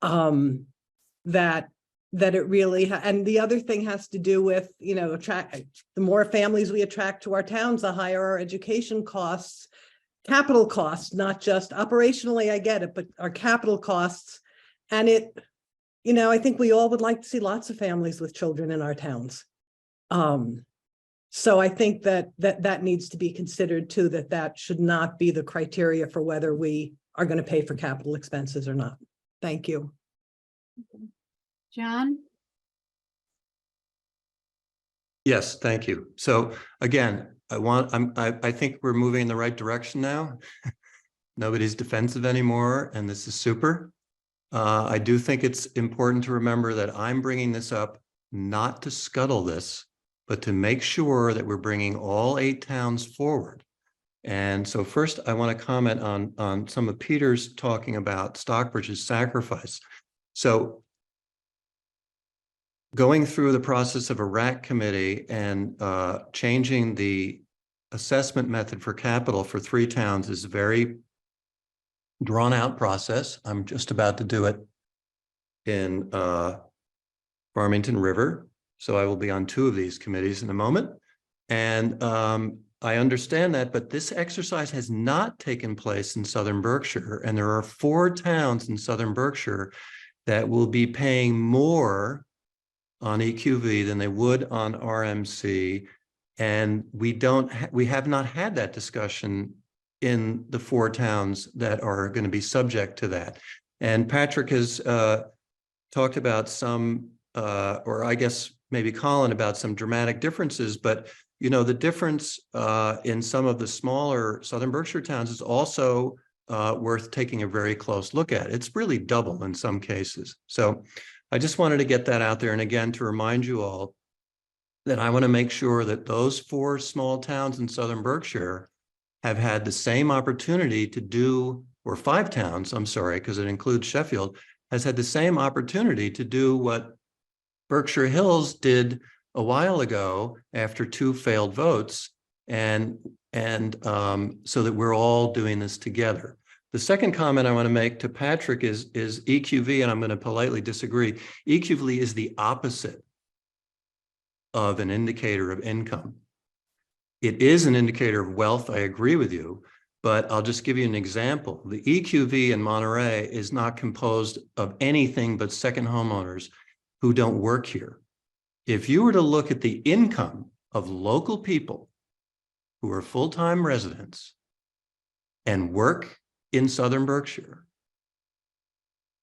S18: That it really, and the other thing has to do with, the more families we attract to our towns, the higher our education costs, capital costs, not just operationally, I get it, but our capital costs. And I think we all would like to see lots of families with children in our towns. So I think that needs to be considered too, that should not be the criteria for whether we are going to pay for capital expenses or not. Thank you.
S1: John?
S10: Yes, thank you. So again, I think we're moving in the right direction now. Nobody's defensive anymore, and this is super. I do think it's important to remember that I'm bringing this up not to scuttle this, but to make sure that we're bringing all 8 towns forward. And so first, I want to comment on some of Peter's talking about Stockbridge's sacrifice. So going through the process of a RAC committee and changing the assessment method for capital for 3 towns is a very drawn out process. I'm just about to do it in Farmington River. So I will be on 2 of these committees in a moment. And I understand that, but this exercise has not taken place in Southern Berkshire. And there are 4 towns in Southern Berkshire that will be paying more on EQV than they would on RMC. And we have not had that discussion in the 4 towns that are going to be subject to that. And Patrick has talked about some, or I guess maybe Colin, about some dramatic differences, but the difference in some of the smaller Southern Berkshire towns is also worth taking a very close look at. It's really double in some cases. So I just wanted to get that out there. And again, to remind you all that I want to make sure that those 4 small towns in Southern Berkshire have had the same opportunity to do, or 5 towns, I'm sorry, because it includes Sheffield, has had the same opportunity to do what Berkshire Hills did a while ago after 2 failed votes, and so that we're all doing this together. The second comment I want to make to Patrick is EQV, and I'm going to politely disagree. EQV is the opposite of an indicator of income. It is an indicator of wealth, I agree with you, but I'll just give you an example. The EQV in Monterey is not composed of anything but second homeowners who don't work here. If you were to look at the income of local people who are full-time residents and work in Southern Berkshire,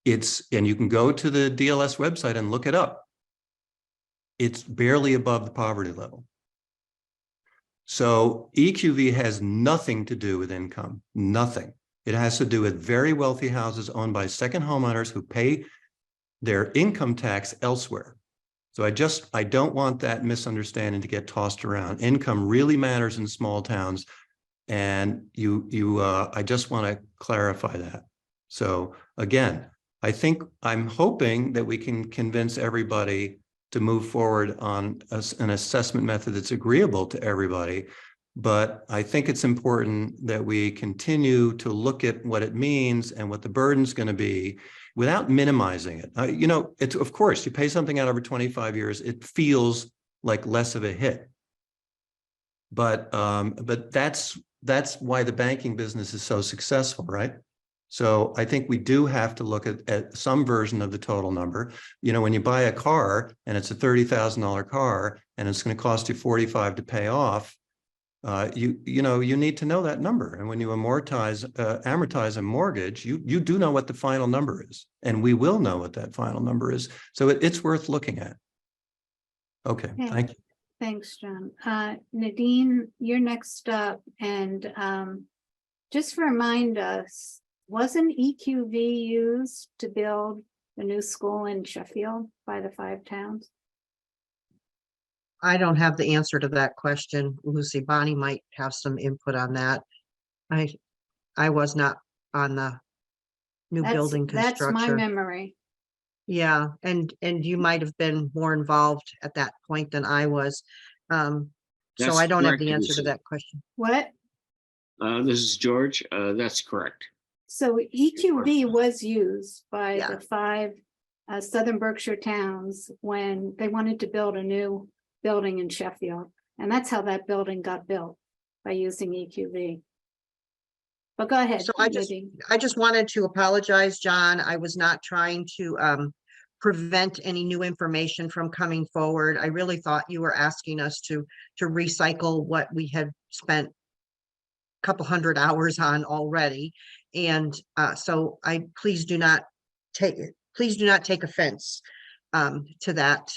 S10: and you can go to the DLS website and look it up. It's barely above the poverty level. So EQV has nothing to do with income, nothing. It has to do with very wealthy houses owned by second homeowners who pay their income tax elsewhere. So I don't want that misunderstanding to get tossed around. Income really matters in small towns. And I just want to clarify that. So again, I'm hoping that we can convince everybody to move forward on an assessment method that's agreeable to everybody. But I think it's important that we continue to look at what it means and what the burden's going to be without minimizing it. It's, of course, you pay something out over 25 years, it feels like less of a hit. But that's why the banking business is so successful, right? So I think we do have to look at some version of the total number. When you buy a car and it's a $30,000 car and it's going to cost you $45,000 to pay off, you need to know that number. And when you amortize a mortgage, you do know what the final number is, and we will know what that final number is. So it's worth looking at. Okay, thank you.
S1: Thanks, John. Nadine, you're next up, and just remind us, wasn't EQV used to build the new school in Sheffield by the 5 towns?
S3: I don't have the answer to that question, Lucy. Bonnie might have some input on that. I was not on the new building
S1: That's my
S3: construction.
S1: memory.
S3: Yeah, and you might have been more involved at that point than I was. So
S19: That's
S3: I don't have
S19: correct,
S3: the answer to
S19: Lucy.
S3: that question.
S1: What?
S19: This is George. That's correct.
S1: So EQV was used by the 5 Southern Berkshire towns when they wanted to build a new building in Sheffield. And that's how that building got built, by using EQV. But go ahead.
S3: So I just wanted to apologize, John. I was not trying to prevent any new information from coming forward. I really thought you were asking us to recycle what we had spent a couple hundred hours on already. And so please do not take offense to that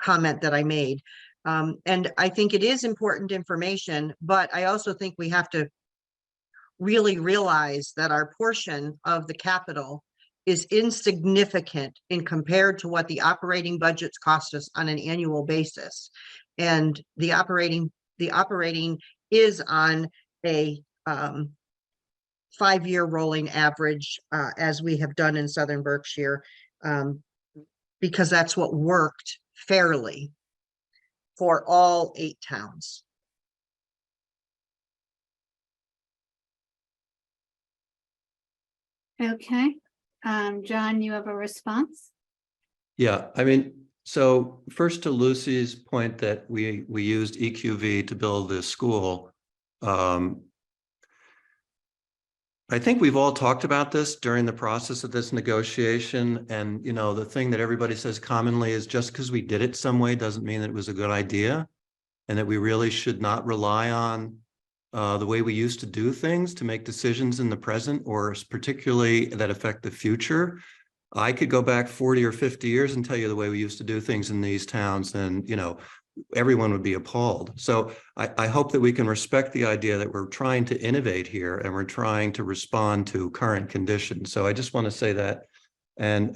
S3: comment that I made. And I think it is important information, but I also think we have to really realize that our portion of the capital is insignificant in compared to what the operating budgets cost us on an annual basis. And the operating is on a 5-year rolling average, as we have done in Southern Berkshire, because that's what worked fairly for all 8 towns.
S1: Okay. John, you have a response?
S10: Yeah, so first to Lucy's point that we used EQV to build this school. I think we've all talked about this during the process of this negotiation. And, the thing that everybody says commonly is just because we did it some way doesn't mean that it was a good idea, and that we really should not rely on the way we used to do things to make decisions in the present, or particularly that affect the future. I could go back 40 or 50 years and tell you the way we used to do things in these towns, and everyone would be appalled. So I hope that we can respect the idea that we're trying to innovate here and we're trying to respond to current conditions. So I just want to say that. And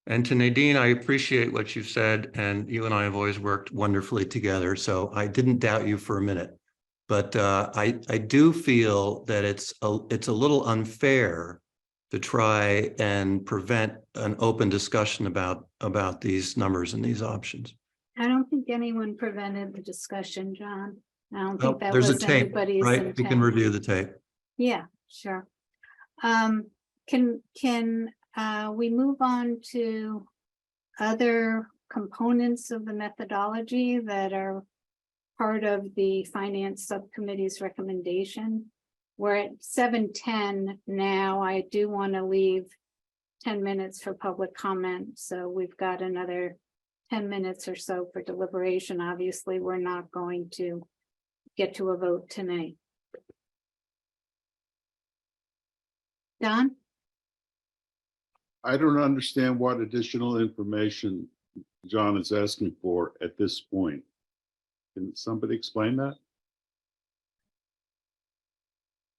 S10: to Nadine, I appreciate what you've said, and you and I have always worked wonderfully together. So I didn't doubt you for a minute, but I do feel that it's a little unfair to try and prevent an open discussion about these numbers and these options.
S1: I don't think anyone prevented the discussion, John. I don't think that
S10: There's a
S1: was
S10: tape,
S1: anybody's
S10: right?
S1: intent.
S10: We can review the tape.
S1: Yeah, sure. Can we move on to other components of the methodology that are part of the finance subcommittee's recommendation? We're at 7:10 now. I do want to leave 10 minutes for public comment, so we've got another 10 minutes or so for deliberation. Obviously, we're not going to get to a vote tonight. Don?
S13: I don't understand what additional information John is asking for at this point. Can somebody explain that?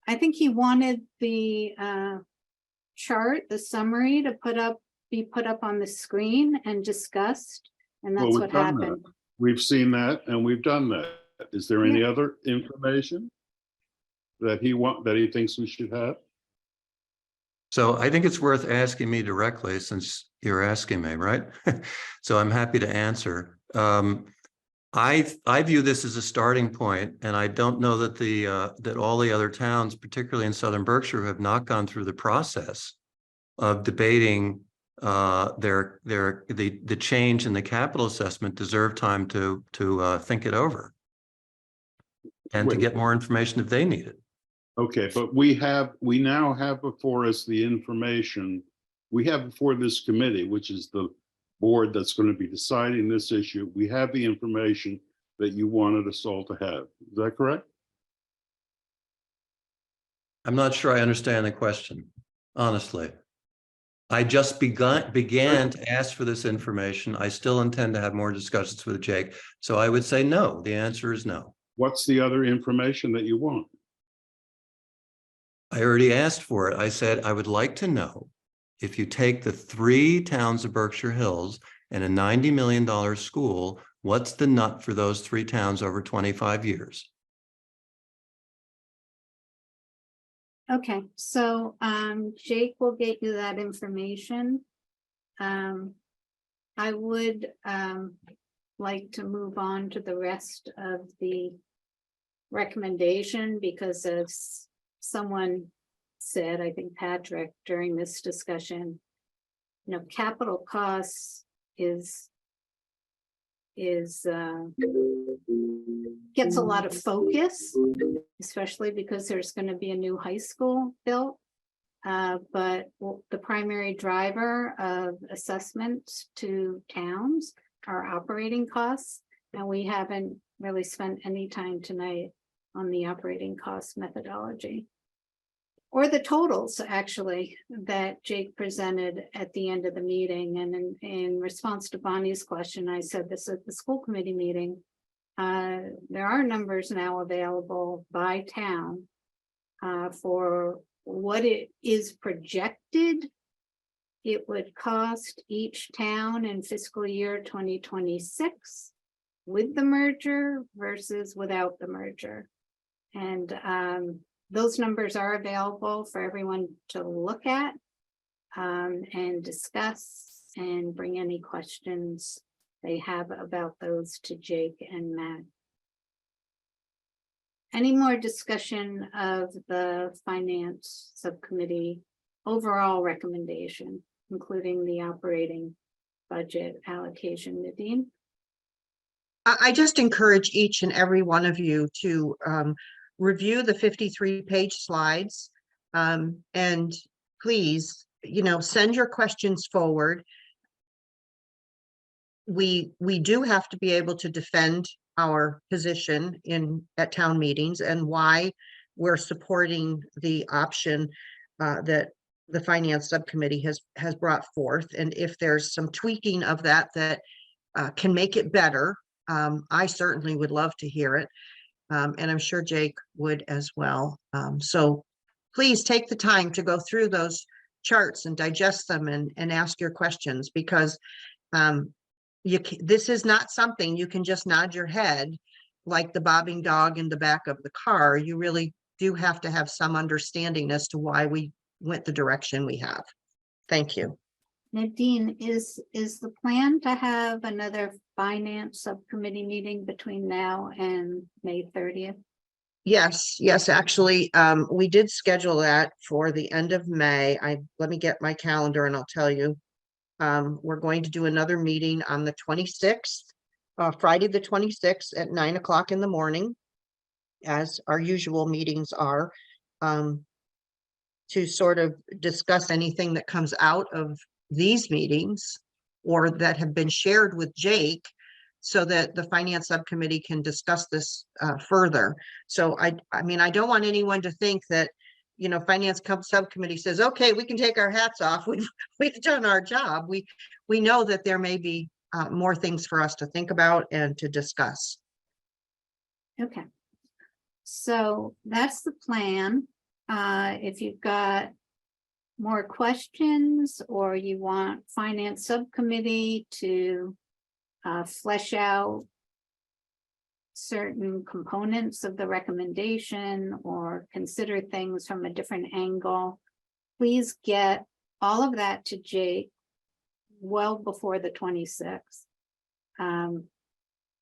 S1: I think he wanted the chart, the summary to be put up on the screen and discussed, and
S13: Well,
S1: that's
S13: we've
S1: what
S13: done that.
S1: happened.
S13: We've seen that and we've done that. Is there any
S1: Yeah.
S13: other information that he thinks we should have?
S10: So I think it's worth asking me directly since you're asking me, right? So I'm happy to answer. I view this as a starting point, and I don't know that that all the other towns, particularly in Southern Berkshire, have not gone through the process of debating the change in the capital assessment, deserve time to think it over and to
S13: Wait.
S10: get more information if they need it.
S13: Okay, but we now have before us the information. We have before this committee, which is the board that's going to be deciding this issue. We have the information that you wanted us all to have. Is that correct?
S10: I'm not sure I understand the question, honestly. I just began to ask for this information. I still intend to have more discussions with Jake. So I would say no. The answer is no.
S13: What's the other information that you want?
S10: I already asked for it. I said, I would like to know if you take the 3 towns of Berkshire Hills and a $90 million school, what's the nut for those 3 towns over 25 years?
S1: Okay, so Jake will get you that information. I would like to move on to the rest of the recommendation because as someone said, I think Patrick, during this discussion, capital costs gets a lot of focus, especially because there's going to be a new high school built. But the primary driver of assessment to towns are operating costs, and we haven't really spent any time tonight on the operating cost methodology. Or the totals, actually, that Jake presented at the end of the meeting. And in response to Bonnie's question, I said this at the school committee meeting. There are numbers now available by town for what it is projected it would cost each town in fiscal year 2026 with the merger versus without the merger. And those numbers are available for everyone to look at and discuss and bring any questions they have about those to Jake and Matt. Any more discussion of the finance subcommittee overall recommendation, including the operating budget allocation, Nadine?
S3: I just encourage each and every one of you to review the 53-page slides and please, send your questions forward. We do have to be able to defend our position at town meetings and why we're supporting the option that the finance subcommittee has brought forth. And if there's some tweaking of that can make it better, I certainly would love to hear it. And I'm sure Jake would as well. So please take the time to go through those charts and digest them and ask your questions, because this is not something you can just nod your head like the bobbing dog in the back of the car. You really do have to have some understanding as to why we went the direction we have. Thank you.
S1: Nadine, is the plan to have another finance subcommittee meeting between now and May 30th?
S3: Yes, actually, we did schedule that for the end of May. Let me get my calendar and I'll tell you. We're going to do another meeting on the 26th, Friday the 26th at 9 o'clock in the morning, as our usual meetings are, to sort of discuss anything that comes out of these meetings or that have been shared with Jake, so that the finance subcommittee can discuss this further. So I mean, I don't want anyone to think that finance subcommittee says, okay, we can take our hats off. We've done our job. We know that there may be more things for us to think about and to discuss.
S1: Okay. So that's the plan. If you've got more questions or you want finance subcommittee to flesh out certain components of the recommendation or consider things from a different angle, please get all of that to Jake well before the 26th.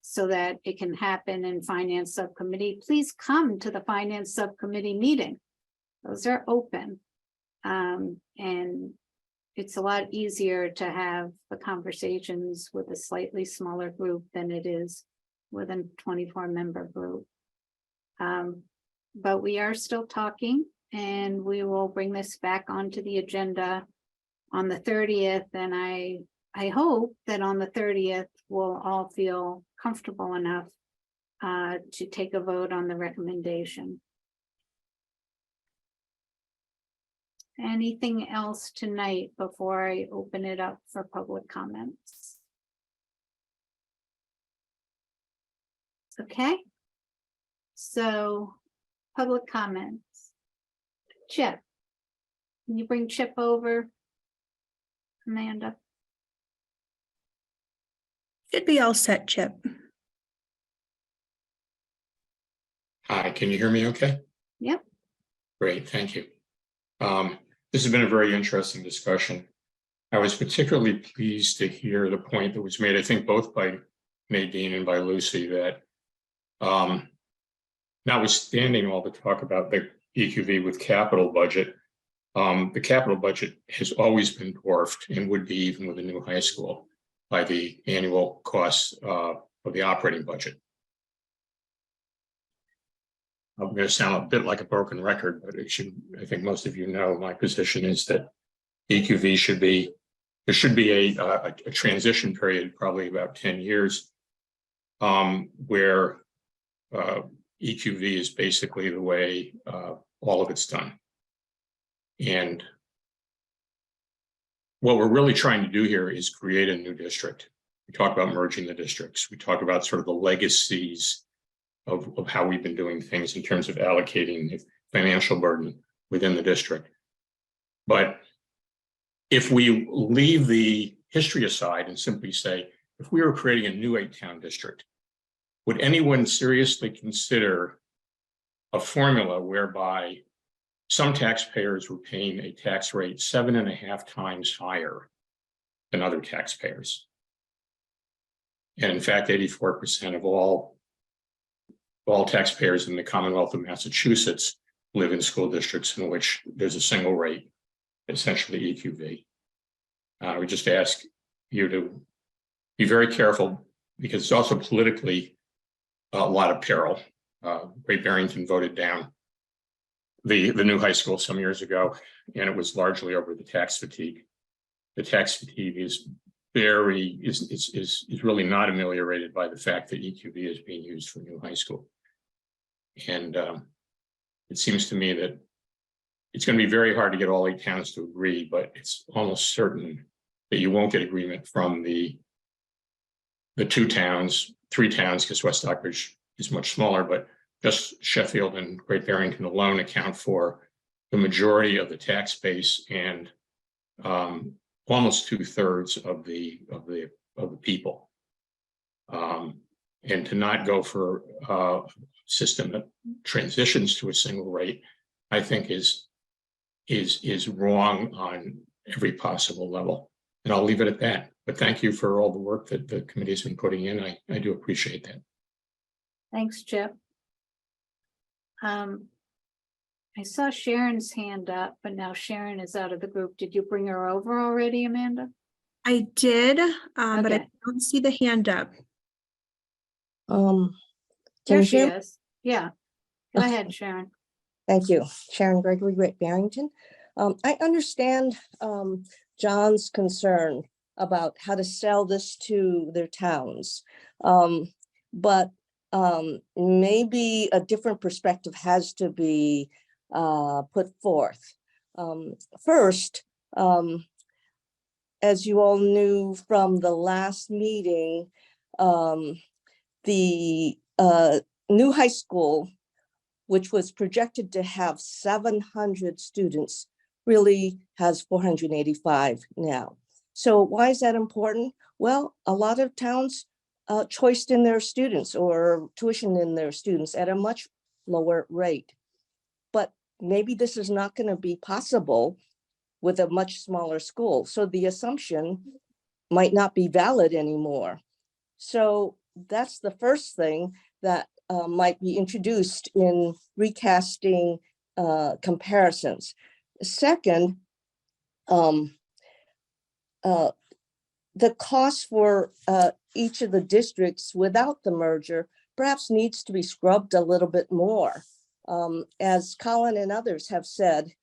S1: So that it can happen in finance subcommittee. Please come to the finance subcommittee meeting. Those are open. And it's a lot easier to have the conversations with a slightly smaller group than it is with a 24-member group. But we are still talking, and we will bring this back onto the agenda on the 30th. And I hope that on the 30th, we'll all feel comfortable enough to take a vote on the recommendation. Anything else tonight before I open it up for public comments? Okay. So, public comments. Chip, can you bring Chip over? Amanda?
S14: Should be all set, Chip.
S20: Hi, can you hear me okay?
S1: Yep.
S20: Great, thank you. This has been a very interesting discussion. I was particularly pleased to hear the point that was made, I think both by Nadine and by Lucy, that notwithstanding all the talk about the EQV with capital budget, the capital budget has always been dwarfed and would be even with a new high school by the annual costs of the operating budget. I'm going to sound a bit like a broken record, but I think most of you know my position is that EQV there should be a transition period, probably about 10 years, where EQV is basically the way all of it's done. And what we're really trying to do here is create a new district. We talk about merging the districts. We talk about sort of the legacies of how we've been doing things in terms of allocating the financial burden within the district. But if we leave the history aside and simply say, if we were creating a new 8-town district, would anyone seriously consider a formula whereby some taxpayers were paying a tax rate 7.5 times higher than other taxpayers? And in fact, 84% of all taxpayers in the Commonwealth of Massachusetts live in school districts in which there's a single rate, essentially EQV. We just ask you to be very careful, because it's also politically a lot of peril. Great Barrington voted down the new high school some years ago, and it was largely over the tax fatigue. The tax fatigue is really not ameliorated by the fact that EQV is being used for new high school. And it seems to me that it's going to be very hard to get all 8 towns to agree, but it's almost certain that you won't get agreement from the 2 towns, 3 towns, because West Stockbridge is much smaller, but just Sheffield and Great Barrington alone account for the majority of the tax base and almost 2/3 of the people. And to not go for a system that transitions to a single rate, I think is wrong on every possible level. And I'll leave it at that. But thank you for all the work that the committee's been putting in. I do appreciate that.
S1: Thanks, Chip. I saw Sharon's hand up, but now Sharon is out of the group. Did you bring her over already, Amanda?
S14: I did, but I
S1: Okay.
S14: don't see the hand up.
S1: There she is. Yeah. Go ahead, Sharon.
S21: Thank you. Sharon Gregory, Great Barrington. I understand John's concern about how to sell this to their towns. But maybe a different perspective has to be put forth. First, as you all knew from the last meeting, the new high school, which was projected to have 700 students, really has 485 now. So why is that important? Well, a lot of towns choiced in their students or tuition in their students at a much lower rate. But maybe this is not going to be possible with a much smaller school. So the assumption might not be valid anymore. So that's the first thing that might be introduced in recasting comparisons. Second, the cost for each of the districts without the merger perhaps needs to be scrubbed a little bit more. As Colin and others have said,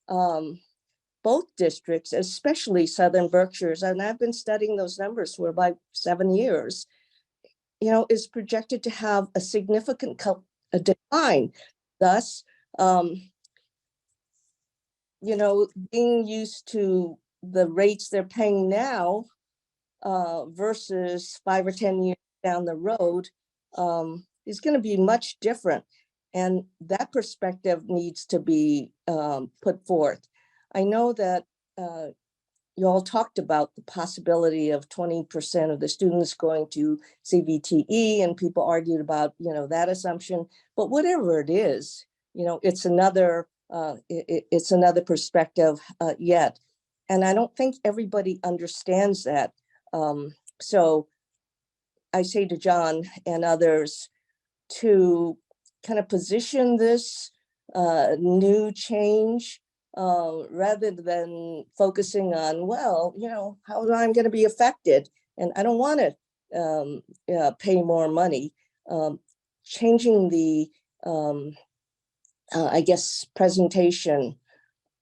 S21: both districts, especially Southern Berkshires, and I've been studying those numbers for about 7 years, is projected to have a significant decline. Thus, being used to the rates they're paying now versus 5 or 10 years down the road is going to be much different. And that perspective needs to be put forth. I know that you all talked about the possibility of 20% of the students going to CVTE, and people argued about, that assumption. But whatever it is, it's another perspective yet. And I don't think everybody understands that. So I say to John and others to kind of position this new change rather than focusing on, how am I going to be affected? And I don't want to pay more money. Changing the, presentation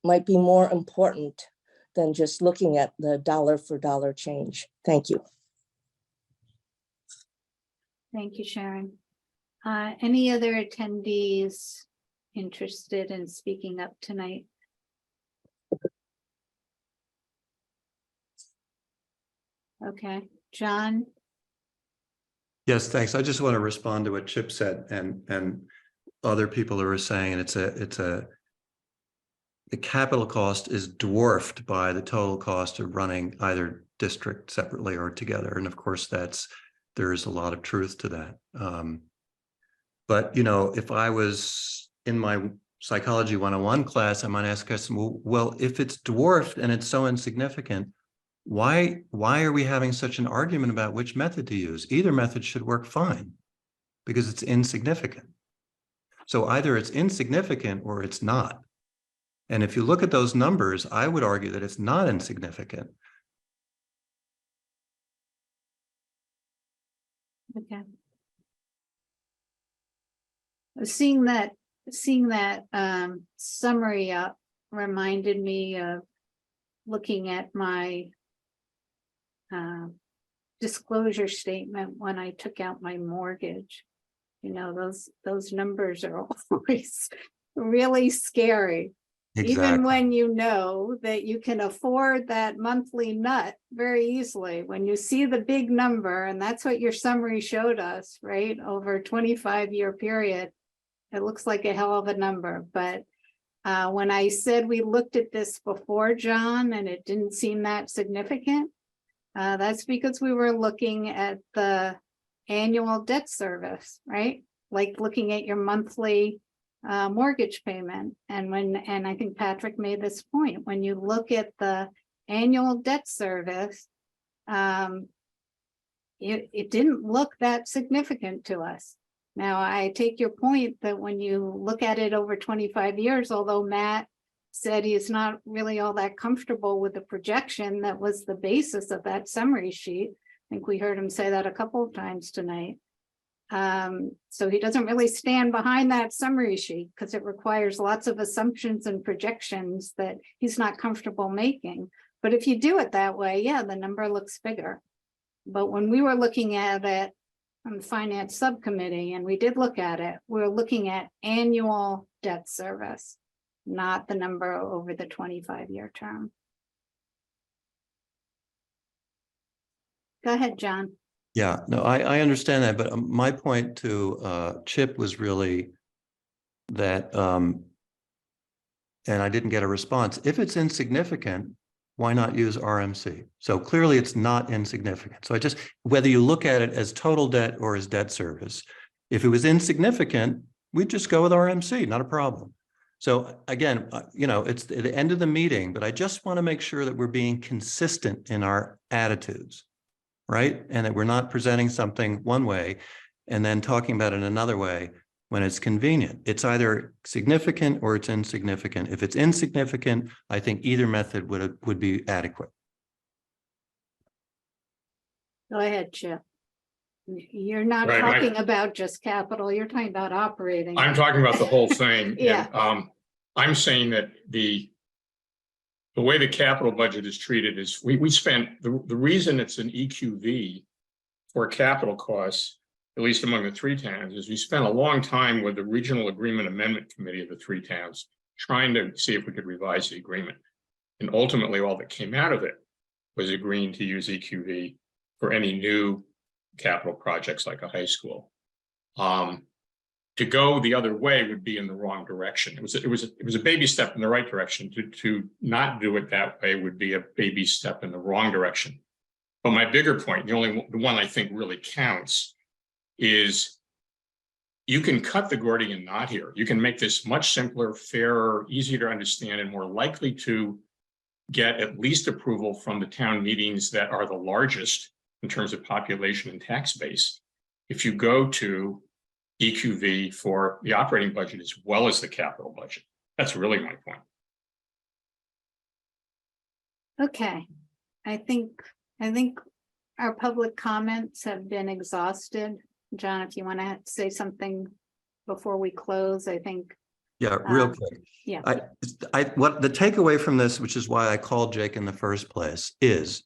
S21: might be more important than just looking at the dollar for dollar change. Thank you.
S1: Thank you, Sharon. Any other attendees interested in speaking up tonight? Okay, John?
S10: Yes, thanks. I just want to respond to what Chip said and other people who are saying the capital cost is dwarfed by the total cost of running either district separately or together. And of course, there's a lot of truth to that. But, if I was in my psychology 101 class, I might ask us, well, if it's dwarfed and it's so insignificant, why are we having such an argument about which method to use? Either method should work fine because it's insignificant. So either it's insignificant or it's not. And if you look at those numbers, I would argue that it's not insignificant.
S1: Okay. Seeing that summary up reminded me of looking at my disclosure statement when I took out my mortgage. Those numbers are always really scary.
S10: Exactly.
S1: Even when you know that you can afford that monthly nut very easily, when you see the big number, and that's what your summary showed us, right? Over a 25-year period, it looks like a hell of a number. But when I said we looked at this before, John, and it didn't seem that significant, that's because we were looking at the annual debt service, right? Like looking at your monthly mortgage payment. And I think Patrick made this point, when you look at the annual debt service, it didn't look that significant to us. Now, I take your point that when you look at it over 25 years, although Matt said he is not really all that comfortable with the projection that was the basis of that summary sheet. I think we heard him say that a couple of times tonight. So he doesn't really stand behind that summary sheet because it requires lots of assumptions and projections that he's not comfortable making. But if you do it that way, yeah, the number looks bigger. But when we were looking at it on the finance subcommittee, and we did look at it, we were looking at annual debt service. not the number over the 25-year term. Go ahead, John.
S10: Yeah, no, I understand that, but my point to Chip was really that, and I didn't get a response. If it's insignificant, why not use RMC? So clearly it's not insignificant. So whether you look at it as total debt or as debt service, if it was insignificant, we'd just go with RMC, not a problem. So again, it's the end of the meeting, but I just want to make sure that we're being consistent in our attitudes, right? And that we're not presenting something one way and then talking about it another way when it's convenient. It's either significant or it's insignificant. If it's insignificant, I think either method would be adequate.
S1: Go ahead, Chip. You're not
S20: Right,
S1: talking about just capital, you're talking about operating.
S20: I'm talking about the whole thing.
S1: Yeah.
S20: And, I'm saying that the way the capital budget is treated is we spent, the reason it's an EQV for capital costs, at least among the three towns, is we spent a long time with the Regional Agreement Amendment Committee of the three towns trying to see if we could revise the agreement. And ultimately, all that came out of it was agreeing to use EQV for any new capital projects like a high school. To go the other way would be in the wrong direction. It was a baby step in the right direction. To not do it that way would be a baby step in the wrong direction. But my bigger point, the one I think really counts, is you can cut the Gordian knot here. You can make this much simpler, fairer, easier to understand, and more likely to get at least approval from the town meetings that are the largest in terms of population and tax base if you go to EQV for the operating budget as well as the capital budget. That's really my point.
S1: Okay, I think our public comments have been exhausted. John, if you want to say something before we close, I think.
S10: Yeah, real quick.
S1: Yeah.
S10: What the takeaway from this, which is why I called Jake in the first place, is,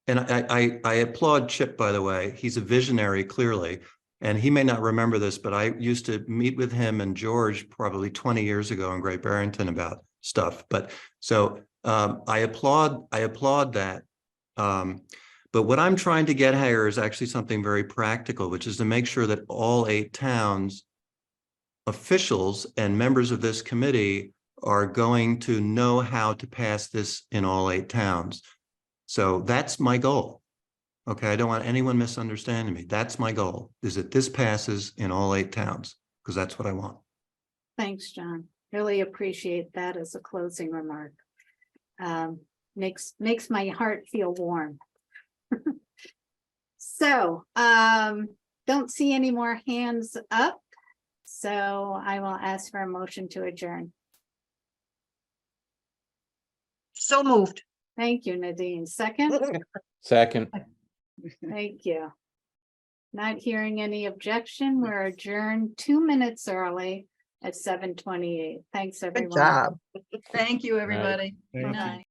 S10: and I applaud Chip, by the way. He's a visionary, clearly. And he may not remember this, but I used to meet with him and George probably 20 years ago in Great Barrington about stuff. But so I applaud that. But what I'm trying to get here is actually something very practical, which is to make sure that all 8 towns, officials and members of this committee are going to know how to pass this in all 8 towns. So that's my goal. Okay, I don't want anyone misunderstanding me. That's my goal, is that this passes in all 8 towns, because that's what I want.
S1: Thanks, John. Really appreciate that as a closing remark. Makes my heart feel warm. So, don't see any more hands up. So I will ask for a motion to adjourn.
S3: So moved.
S1: Thank you, Nadine. Second?
S2: Second.
S1: Thank you. Not hearing any objection, we're adjourned 2 minutes early at 7:28. Thanks, everyone.
S3: Good job.
S8: Thank you, everybody.
S11: Thank you.
S8: Good night.